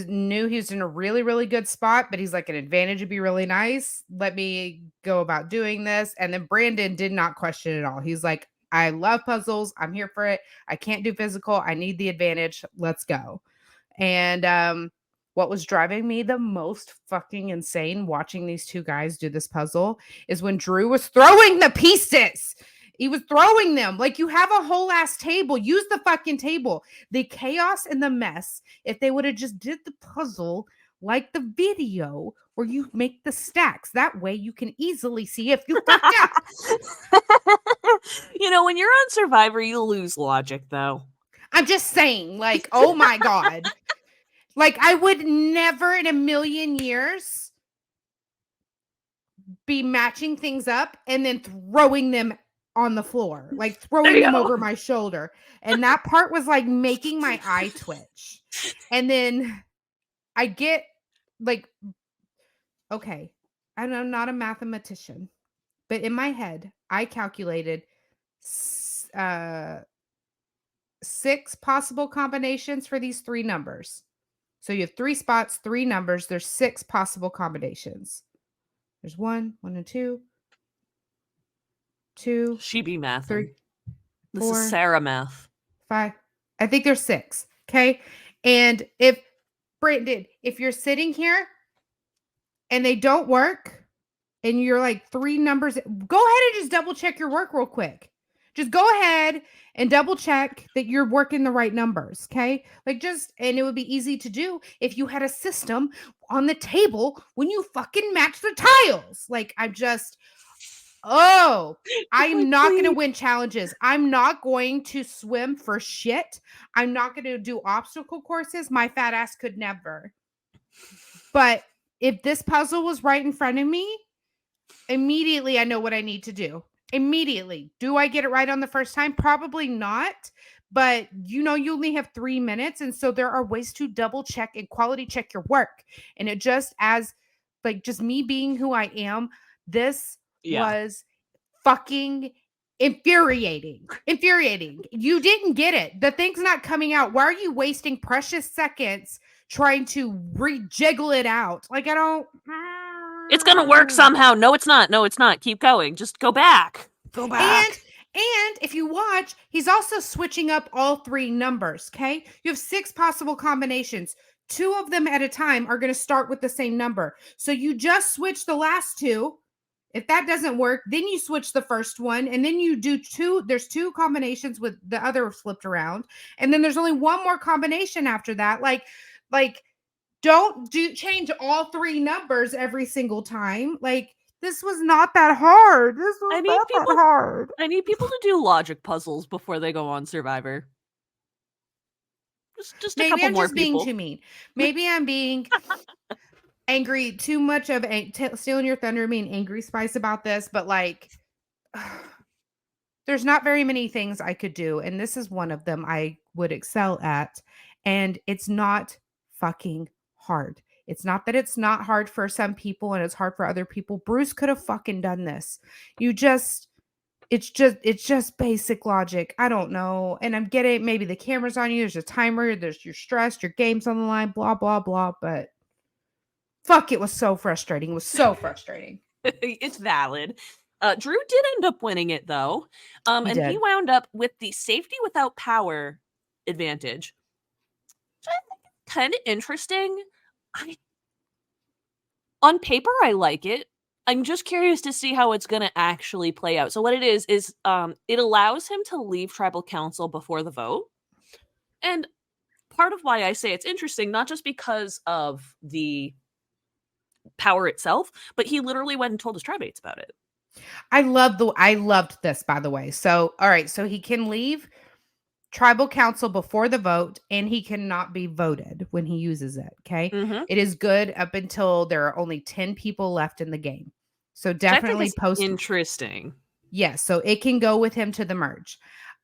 knew he was in a really, really good spot, but he's like, an advantage would be really nice. Let me go about doing this. And then Brandon did not question it at all. He's like, I love puzzles. I'm here for it. I can't do physical. I need the advantage. Let's go. And what was driving me the most fucking insane watching these two guys do this puzzle is when Drew was throwing the pieces. He was throwing them. Like, you have a whole ass table. Use the fucking table. The chaos and the mess, if they would have just did the puzzle like the video where you make the stacks. That way you can easily see if you fucked up. You know, when you're on Survivor, you lose logic, though. I'm just saying, like, oh my God. Like, I would never in a million years be matching things up and then throwing them on the floor, like throwing them over my shoulder. And that part was like making my eye twitch. And then I get like, okay, I'm not a mathematician, but in my head, I calculated 6 possible combinations for these 3 numbers. So you have 3 spots, 3 numbers. There's 6 possible combinations. There's 1 and 2. She be mathing. 3, This 4, is Sarah math. 5. I think there's 6. Okay. And if Brandon, if you're sitting here and they don't work and you're like 3 numbers, go ahead and just double check your work real quick. Just go ahead and double check that you're working the right numbers. Okay. Like and it would be easy to do if you had a system on the table when you fucking match the tiles. Like I'm not going to win challenges. I'm not going to swim for shit. I'm not going to do obstacle courses. My fat ass could never. But if this puzzle was right in front of me, immediately I know what I need to do. Immediately. Do I get it right on the first time? Probably not. But you only have 3 minutes. And so there are ways to double check and quality check your work. And it just just me being who I am, this was fucking infuriating. You didn't get it. The thing's not coming out. Why are you wasting precious seconds trying to rejiggle it out? Like, I don't. It's gonna work somehow. No, it's not. Keep going. Just go back. And if you watch, he's also switching up all 3 numbers. Okay. You have 6 possible combinations. 2 of them at a time are going to start with the same number. So you just switch the last 2. If that doesn't work, then you switch the first one, and then you do 2. There's 2 combinations with the other flipped around, and then there's only 1 more combination after that. Like don't change all 3 numbers every single time. Like, this was not that hard. I need people to do logic puzzles before they go on Survivor. Just a couple more people. Maybe I'm just being too mean. Maybe I'm being angry, too much of stealing your thunder, being angry spice about this, but like there's not very many things I could do, and this is one of them I would excel at, and it's not fucking hard. It's not that it's not hard for some people and it's hard for other people. Bruce could have fucking done this. It's just basic logic. I don't know. And I'm getting, maybe the camera's on you, there's a timer, you're stressed, your game's on the line, blah, blah, blah, but fuck, it was so frustrating. It was so frustrating. It's valid. Drew did end up winning it, though. He wound up with the safety without power advantage. So I think it's kind of interesting. On paper, I like it. I'm just curious to see how it's going to actually play out. So what it is it allows him to leave tribal council before the vote. And part of why I say it's interesting, not just because of the power itself, but he literally went and told his tribe mates about it. I loved this, by the way. So, all right. So he can leave tribal council before the vote, and he cannot be voted when he uses it. Okay. Mm-hmm. It is good up until there are only 10 people left in the game. So definitely interesting. Yes. So it can go with him to the merge.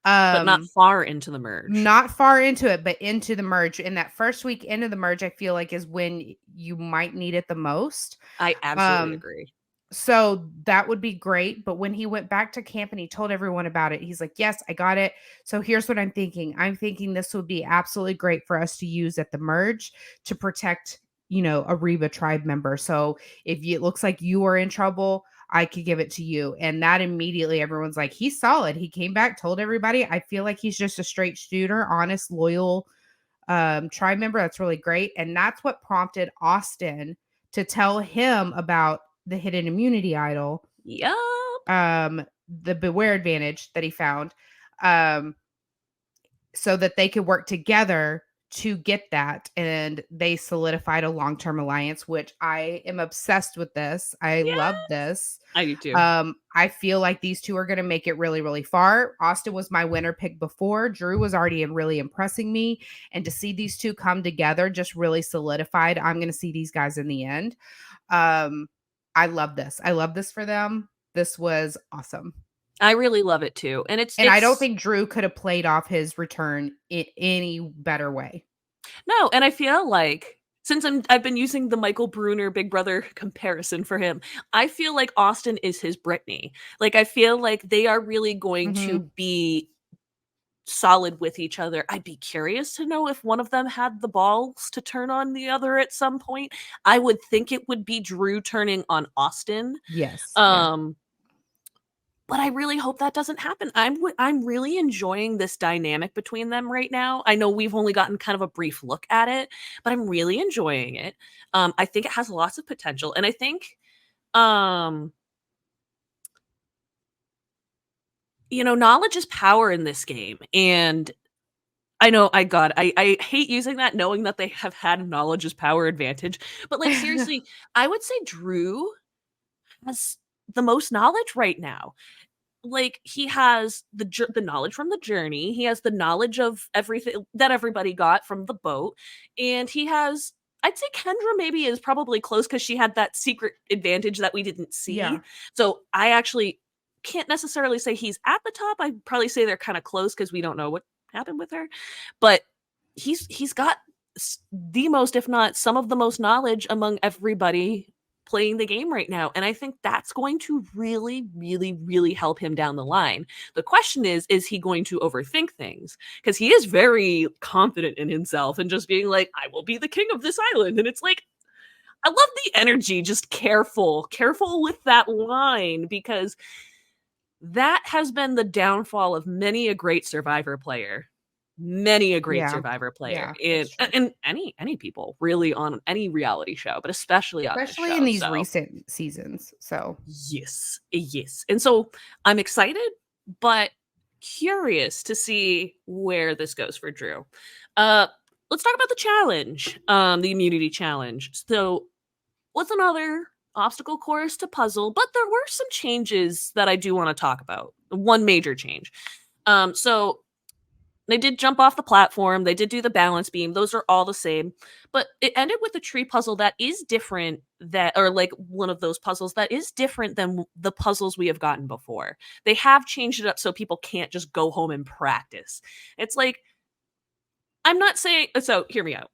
But not far into the merge. Not far into it, but into the merge. In that first week into the merge, I feel like is when you might need it the most. I absolutely agree. So that would be great. But when he went back to camp and he told everyone about it, he's like, yes, I got it. So here's what I'm thinking. I'm thinking this would be absolutely great for us to use at the merge to protect, a Reba tribe member. So if it looks like you are in trouble, I could give it to you. And that immediately everyone's like, he's solid. He came back, told everybody. I feel like he's just a straight shooter, honest, loyal tribe member. That's really great. And that's what prompted Austin to tell him about the hidden immunity idol. Yep. The beware advantage that he found. So that they could work together to get that, and they solidified a long-term alliance, which I am obsessed with this. I love this. I do too. I feel like these two are going to make it really, really far. Austin was my winner pick before. Drew was already really impressing me, and to see these two come together just really solidified. I'm going to see these guys in the end. I love this. I love this for them. This was awesome. I really love it too. And And I don't think Drew could have played off his return in any better way. No, and I feel like since I've been using the Michael Bruner Big Brother comparison for him, I feel like Austin is his Britney. Like I feel like they are really going to be solid with each other. I'd be curious to know if one of them had the balls to turn on the other at some point. I would think it would be Drew turning on Austin. Yes. But I really hope that doesn't happen. I'm really enjoying this dynamic between them right now. I know we've only gotten kind of a brief look at it, but I'm really enjoying it. I think it has lots of potential, and I think, knowledge is power in this game, and I know, I hate using that, knowing that they have had knowledge is power advantage, but like seriously, I would say Drew has the most knowledge right now. Like he has the knowledge from the journey, he has the knowledge of everything that everybody got from the boat, and he has, I'd say Kendra maybe is probably close because she had that secret advantage that we didn't see. Yeah. So I actually can't necessarily say he's at the top. I'd probably say they're kind of close because we don't know what happened with her, but he's got the most, if not some of the most knowledge among everybody playing the game right now. And I think that's going to really, really, really help him down the line. The question is he going to overthink things? Because he is very confident in himself and just being like, I will be the king of this island. And it's like, I love the energy, just careful with that line, because that has been the downfall of many a great Survivor player. Survivor player, and any people really on any reality show, but especially on this show, in these recent seasons. So yes, and so I'm excited, but curious to see where this goes for Drew. Let's talk about the challenge, the immunity challenge. So, what's another obstacle course to puzzle? But there were some changes that I do want to talk about. One major change. So they did jump off the platform. They did do the balance beam. Those are all the same. But it ended with a tree puzzle that is different, or like one of those puzzles that is different than the puzzles we have gotten before. They have changed it up so people can't just go home and practice. It's like, I'm not saying, so hear me out.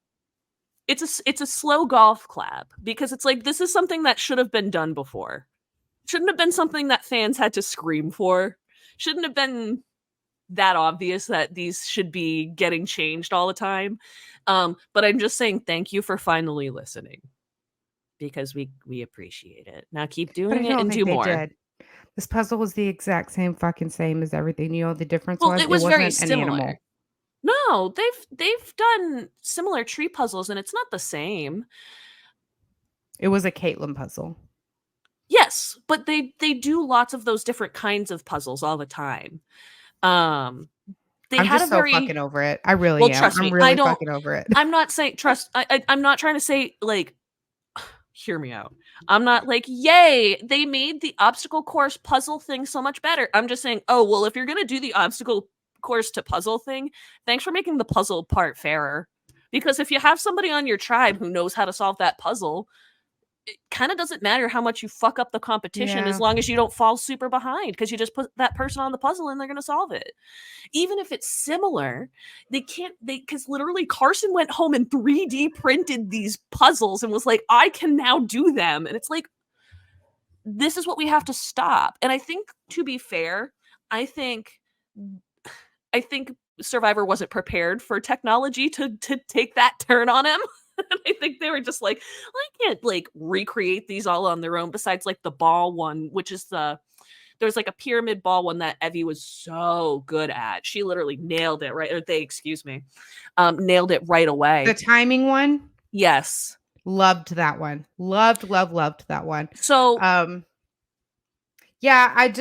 It's a slow golf clap, because it's like, this is something that should have been done before. Shouldn't have been something that fans had to scream for. Shouldn't have been that obvious that these should be getting changed all the time. But I'm just saying thank you for finally listening, because we appreciate it. Now keep doing it and do more. Did. This puzzle was the exact same as everything. You know, the difference was it was very similar. No, they've done similar tree puzzles and it's not the same. It was a Caitlin puzzle. Yes, but they do lots of those different kinds of puzzles all the time. I'm just so fucking over it. I really am. Trust me, I'm really fucking over it. I'm not saying I'm not trying to say like, hear me out. I'm not like, yay, they made the obstacle course puzzle thing so much better. I'm just saying, oh, well, if you're going to do the obstacle course to puzzle thing, thanks for making the puzzle part fairer. Because if you have somebody on your tribe who knows how to solve that puzzle, it kind of doesn't matter how much you fuck up the competition, as long as you don't fall super behind, because you just put that person on the puzzle and they're going to solve it. Even if it's similar, because literally Carson went home and 3D printed these puzzles and was like, I can now do them. And it's like, this is what we have to stop. And I think, to be fair, I think Survivor wasn't prepared for technology to take that turn on him. I think they were just like, well, I can't like recreate these all on their own, besides like the ball one, which is there's like a pyramid ball one that Evie was so good at. She literally nailed it, right? Or nailed it right away. The timing one? Yes. Loved that one. Loved that one. So yeah,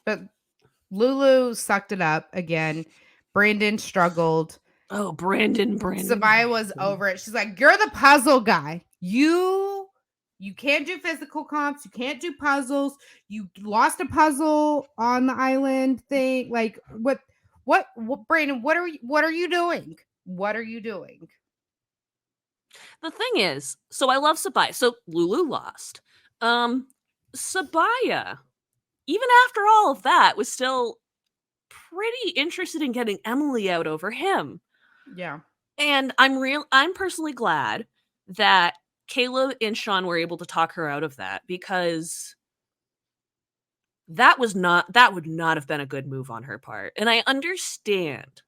but Lulu sucked it up again. Brandon struggled. Oh, Brandon. Sabaya was over it. She's like, you're the puzzle guy. You can't do physical comps. You can't do puzzles. You lost a puzzle on the island thing. Like, what, Brandon, what are you doing? What are you doing? The thing is, so I love Sabaya. So Lulu lost. Sabaya, even after all of that, was still pretty interested in getting Emily out over him. Yeah. And I'm personally glad that Caleb and Sean were able to talk her out of that, because that would not have been a good move on her part. And I understand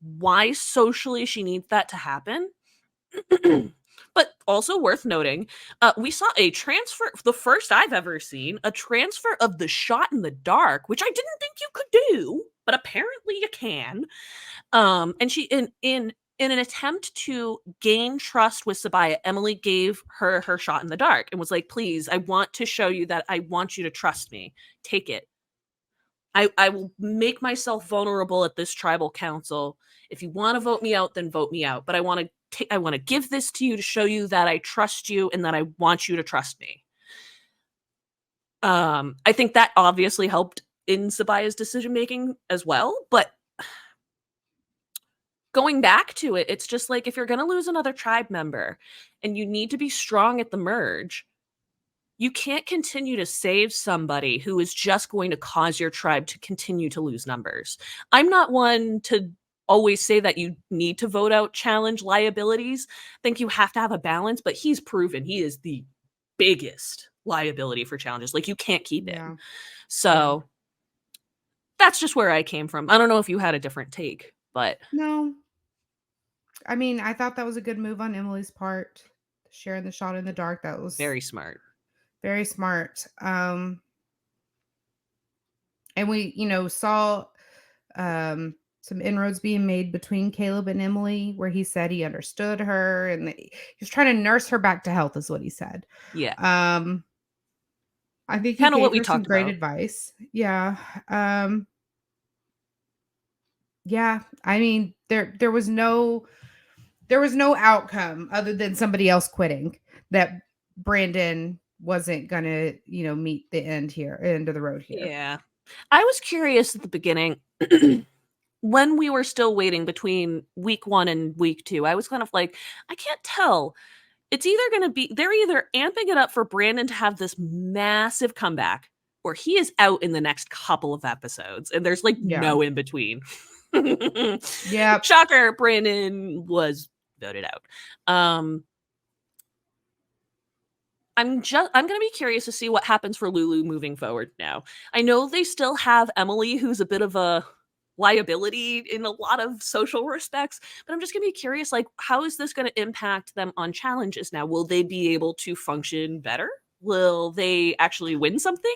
why socially she needs that to happen. But also worth noting, we saw a transfer, the first I've ever seen, a transfer of the shot in the dark, which I didn't think you could do, but apparently you can. And she in an attempt to gain trust with Sabaya, Emily gave her shot in the dark and was like, "Please, I want to show you that I want you to trust me. Take it. I will make myself vulnerable at this tribal council. If you want to vote me out, then vote me out. But I want to give this to you to show you that I trust you and that I want you to trust me." I think that obviously helped in Sabaya's decision making as well, but going back to it, it's just like, if you're going to lose another tribe member and you need to be strong at the merge, you can't continue to save somebody who is just going to cause your tribe to continue to lose numbers. I'm not one to always say that you need to vote out challenge liabilities. I think you have to have a balance, but he's proven he is the biggest liability for challenges. Like, you can't keep it. So that's just where I came from. I don't know if you had a different take, but No. I mean, I thought that was a good move on Emily's part, sharing the shot in the dark. That was very smart. Very smart. And we, saw some inroads being made between Caleb and Emily, where he said he understood her and he was trying to nurse her back to health, is what he said. Yeah. I think he kind of what gave we her some talked great about. advice. Yeah. Yeah. I mean, there was no outcome other than somebody else quitting, that Brandon wasn't gonna, meet the end of the road here. Yeah. I was curious at the beginning when we were still waiting between week 1 and week 2. I was kind of like, I can't tell. It's either going to be, they're either amping it up for Brandon to have this massive comeback, or he is out in the next couple of episodes, and there's like no in between. Yeah. Shocker, Brandon was voted out. I'm going to be curious to see what happens for Lulu moving forward now. I know they still have Emily, who's a bit of a liability in a lot of social respects, but I'm just going to be curious, like, how is this going to impact them on challenges now? Will they be able to function better? Will they actually win something?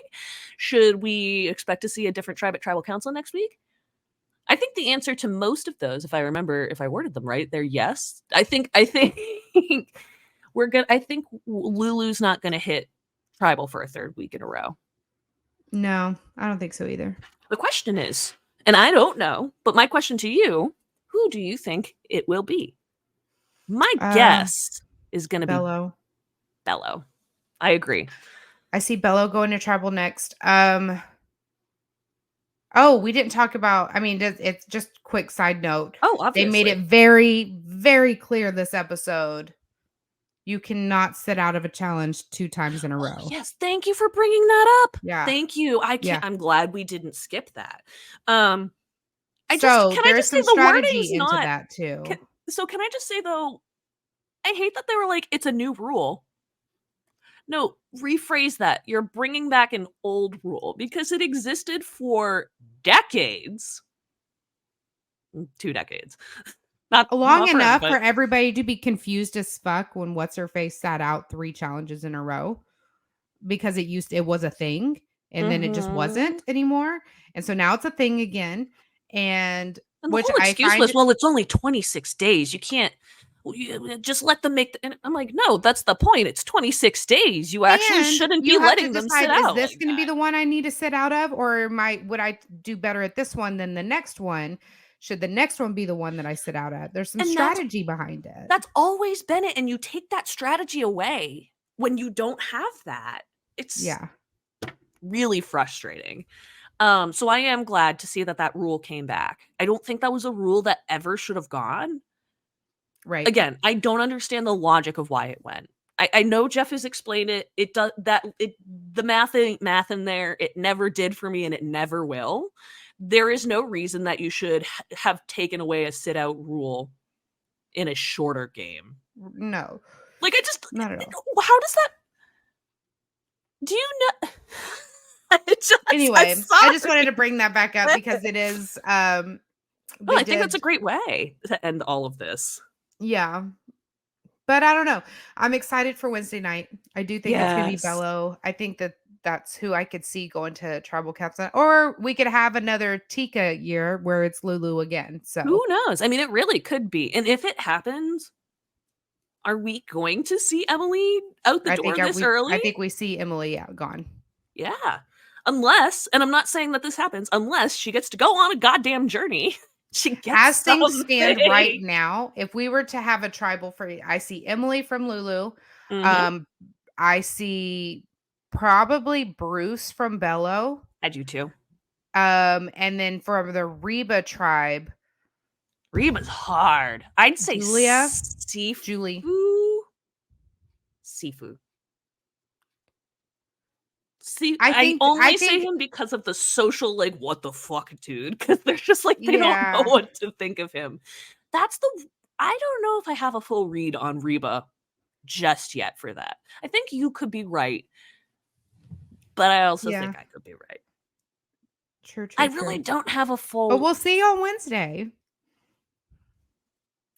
Should we expect to see a different tribe at tribal council next week? I think the answer to most of those, if I worded them right, they're yes. I think I think Lulu's not gonna hit tribal for a third week in a row. No, I don't think so either. The question is, and I don't know, but my question to you, who do you think it will be? My guess is gonna be Bello. Bello. I agree. I see Bello going to tribal next. Oh, we didn't talk about, I mean, it's just quick side note. Oh, obviously. They made it very, very clear this episode. You cannot sit out of a challenge 2 times in a row. Yes, thank you for bringing that up. Yeah. Thank you. I'm glad we didn't skip that. Can I just say the wording's into not that too. Can I just say though, I hate that they were like, it's a new rule. No, rephrase that. You're bringing back an old rule because it existed for decades. 2 decades. Not long enough for everybody to be confused as fuck when what's her face sat out 3 challenges in a row, because it was a thing and then it just wasn't anymore, and so now it's a thing again. And the whole excuse was, well, it's only 26 days. You can't just let them make and I'm like, no, that's the point. It's 26 days. You actually shouldn't be letting them sit out. Is this going to be the one I need to sit out of, or would I do better at this one than the next one? Should the next one be the one that I sit out at? There's some strategy behind it. That's always been it. And you take that strategy away when you don't have that. It's really frustrating. So I am glad to see that rule came back. I don't think that was a rule that ever should have gone. Right. Again, I don't understand the logic of why it went. I know Jeff has explained it. It does that. The math ain't math in there. It never did for me, and it never will. There is no reason that you should have taken away a sit out rule in a shorter game. No, Like, I just, not at all. how does that, do you know? Anyway, I just wanted to bring that back up because it is, I think that's a great way to end all of this. Yeah. But I don't know. I'm excited for Wednesday night. I do think it's going to be Bello. I think that that's who I could see going to Tribal Council. Or we could have another Tika year where it's Lulu again. So who knows? I mean, it really could be. And if it happens, are we going to see Emily out the door this early? I think we see Emily gone. Yeah. Unless, and I'm not saying that this happens, unless she gets to go on a goddamn journey. She gets as things stand right now, if we were to have a tribal for, I see Emily from Lulu. I see probably Bruce from Bello. I do too. And then for the Reba tribe, Reba's hard. I'd say Julia, Julie, Sifu. See, I only say him because of the social, like, what the fuck, dude? Because they're just like, they don't know what to think of him. I don't know if I have a full read on Reba just yet for that. I think you could be right, but I also think I could be right. True. I really don't have a full. But we'll see you on Wednesday.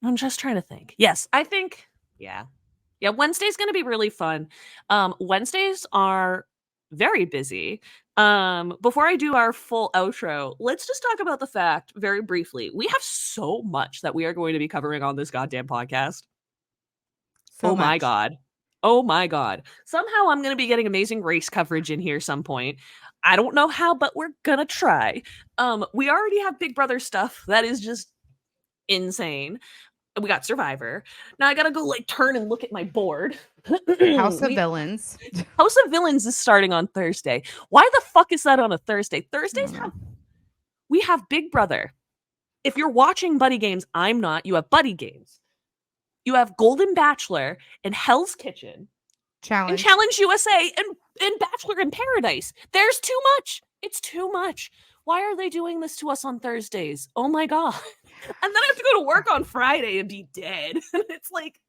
I'm just trying to think. Yes, I think, yeah, Wednesday's going to be really fun. Wednesdays are very busy. Before I do our full outro, let's just talk about the fact very briefly. We have so much that we are going to be covering on this goddamn podcast. My God. Oh my God. Somehow I'm going to be getting amazing race coverage in here some point. I don't know how, but we're going to try. We already have Big Brother stuff. That is just insane. We got Survivor. Now I gotta go turn and look at my board. House of Villains. House of Villains is starting on Thursday. Why the fuck is that on a Thursday? We have Big Brother. If you're watching Buddy Games, I'm not. You have Buddy Games. You have Golden Bachelor and Hell's Kitchen. And Challenge USA and Bachelor in Paradise. There's too much. It's too much. Why are they doing this to us on Thursdays? Oh my God. And then I have to go to work on Friday and be dead. And it's like,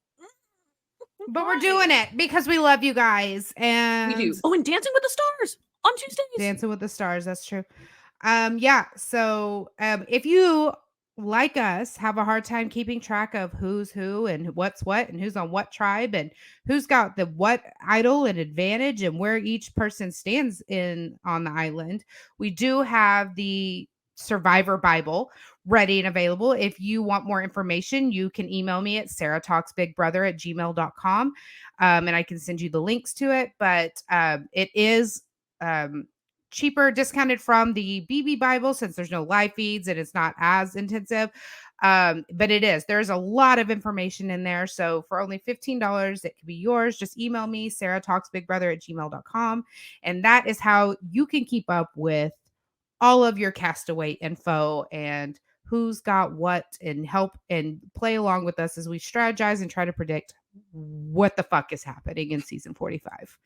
but we're doing it because we love you guys. And we do. Oh, and Dancing with the Stars on Tuesdays. Dancing with the Stars. That's true. Yeah. So if you, like us, have a hard time keeping track of who's who and what's what and who's on what tribe and who's got the what idol and advantage and where each person stands on the island, we do have the Survivor Bible ready and available. If you want more information, you can email me at sarahtalksbigbrother@gmail.com, and I can send you the links to it. But it is cheaper, discounted from the BB Bible since there's no live feeds and it's not as intensive. But there's a lot of information in there. So for only $15, it could be yours. Just email me, sarahtalksbigbrother@gmail.com. And that is how you can keep up with all of your castaway info and who's got what, and help and play along with us as we strategize and try to predict what the fuck is happening in season 45.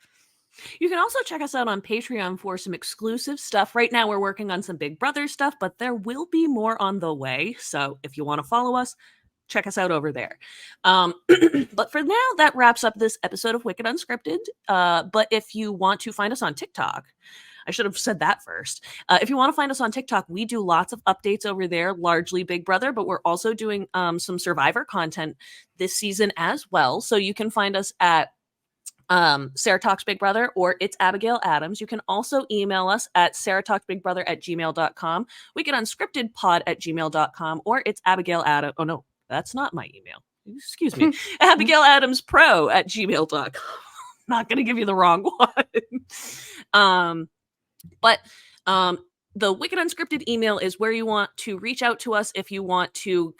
You can also check us out on Patreon for some exclusive stuff. Right now, we're working on some Big Brother stuff, but there will be more on the way. So if you want to follow us, check us out over there. But for now, that wraps up this episode of Wicked Unscripted. But if you want to find us on TikTok, I should have said that first. If you want to find us on TikTok, we do lots of updates over there, largely Big Brother, but we're also doing some Survivor content this season as well. So you can find us at Sarah Talks Big Brother, or it's Abigail Adams. You can also email us at sarahtalksbigbrother@gmail.com. We get unscriptedpod@gmail.com, or it's Abigail Adams. Oh no, that's not my email. Excuse me. Abigail Adams Pro@gmail.com. Not going to give you the wrong one. But the Wicked Unscripted email is where you want to reach out to us if you want to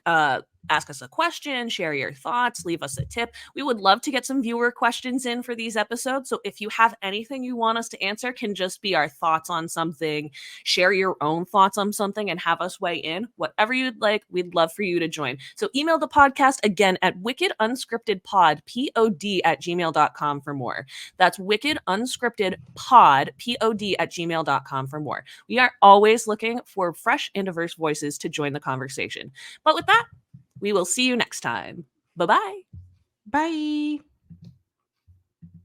ask us a question, share your thoughts, leave us a tip. We would love to get some viewer questions in for these episodes. So if you have anything you want us to answer, can just be our thoughts on something, share your own thoughts on something and have us weigh in, whatever you'd like, we'd love for you to join. So email the podcast again at wickedunscriptedpod, pod at gmail.com for more. That's wickedunscriptedpod, pod at gmail.com for more. We are always looking for fresh and diverse voices to join the conversation. But with that, we will see you next time. Bye-bye. Bye.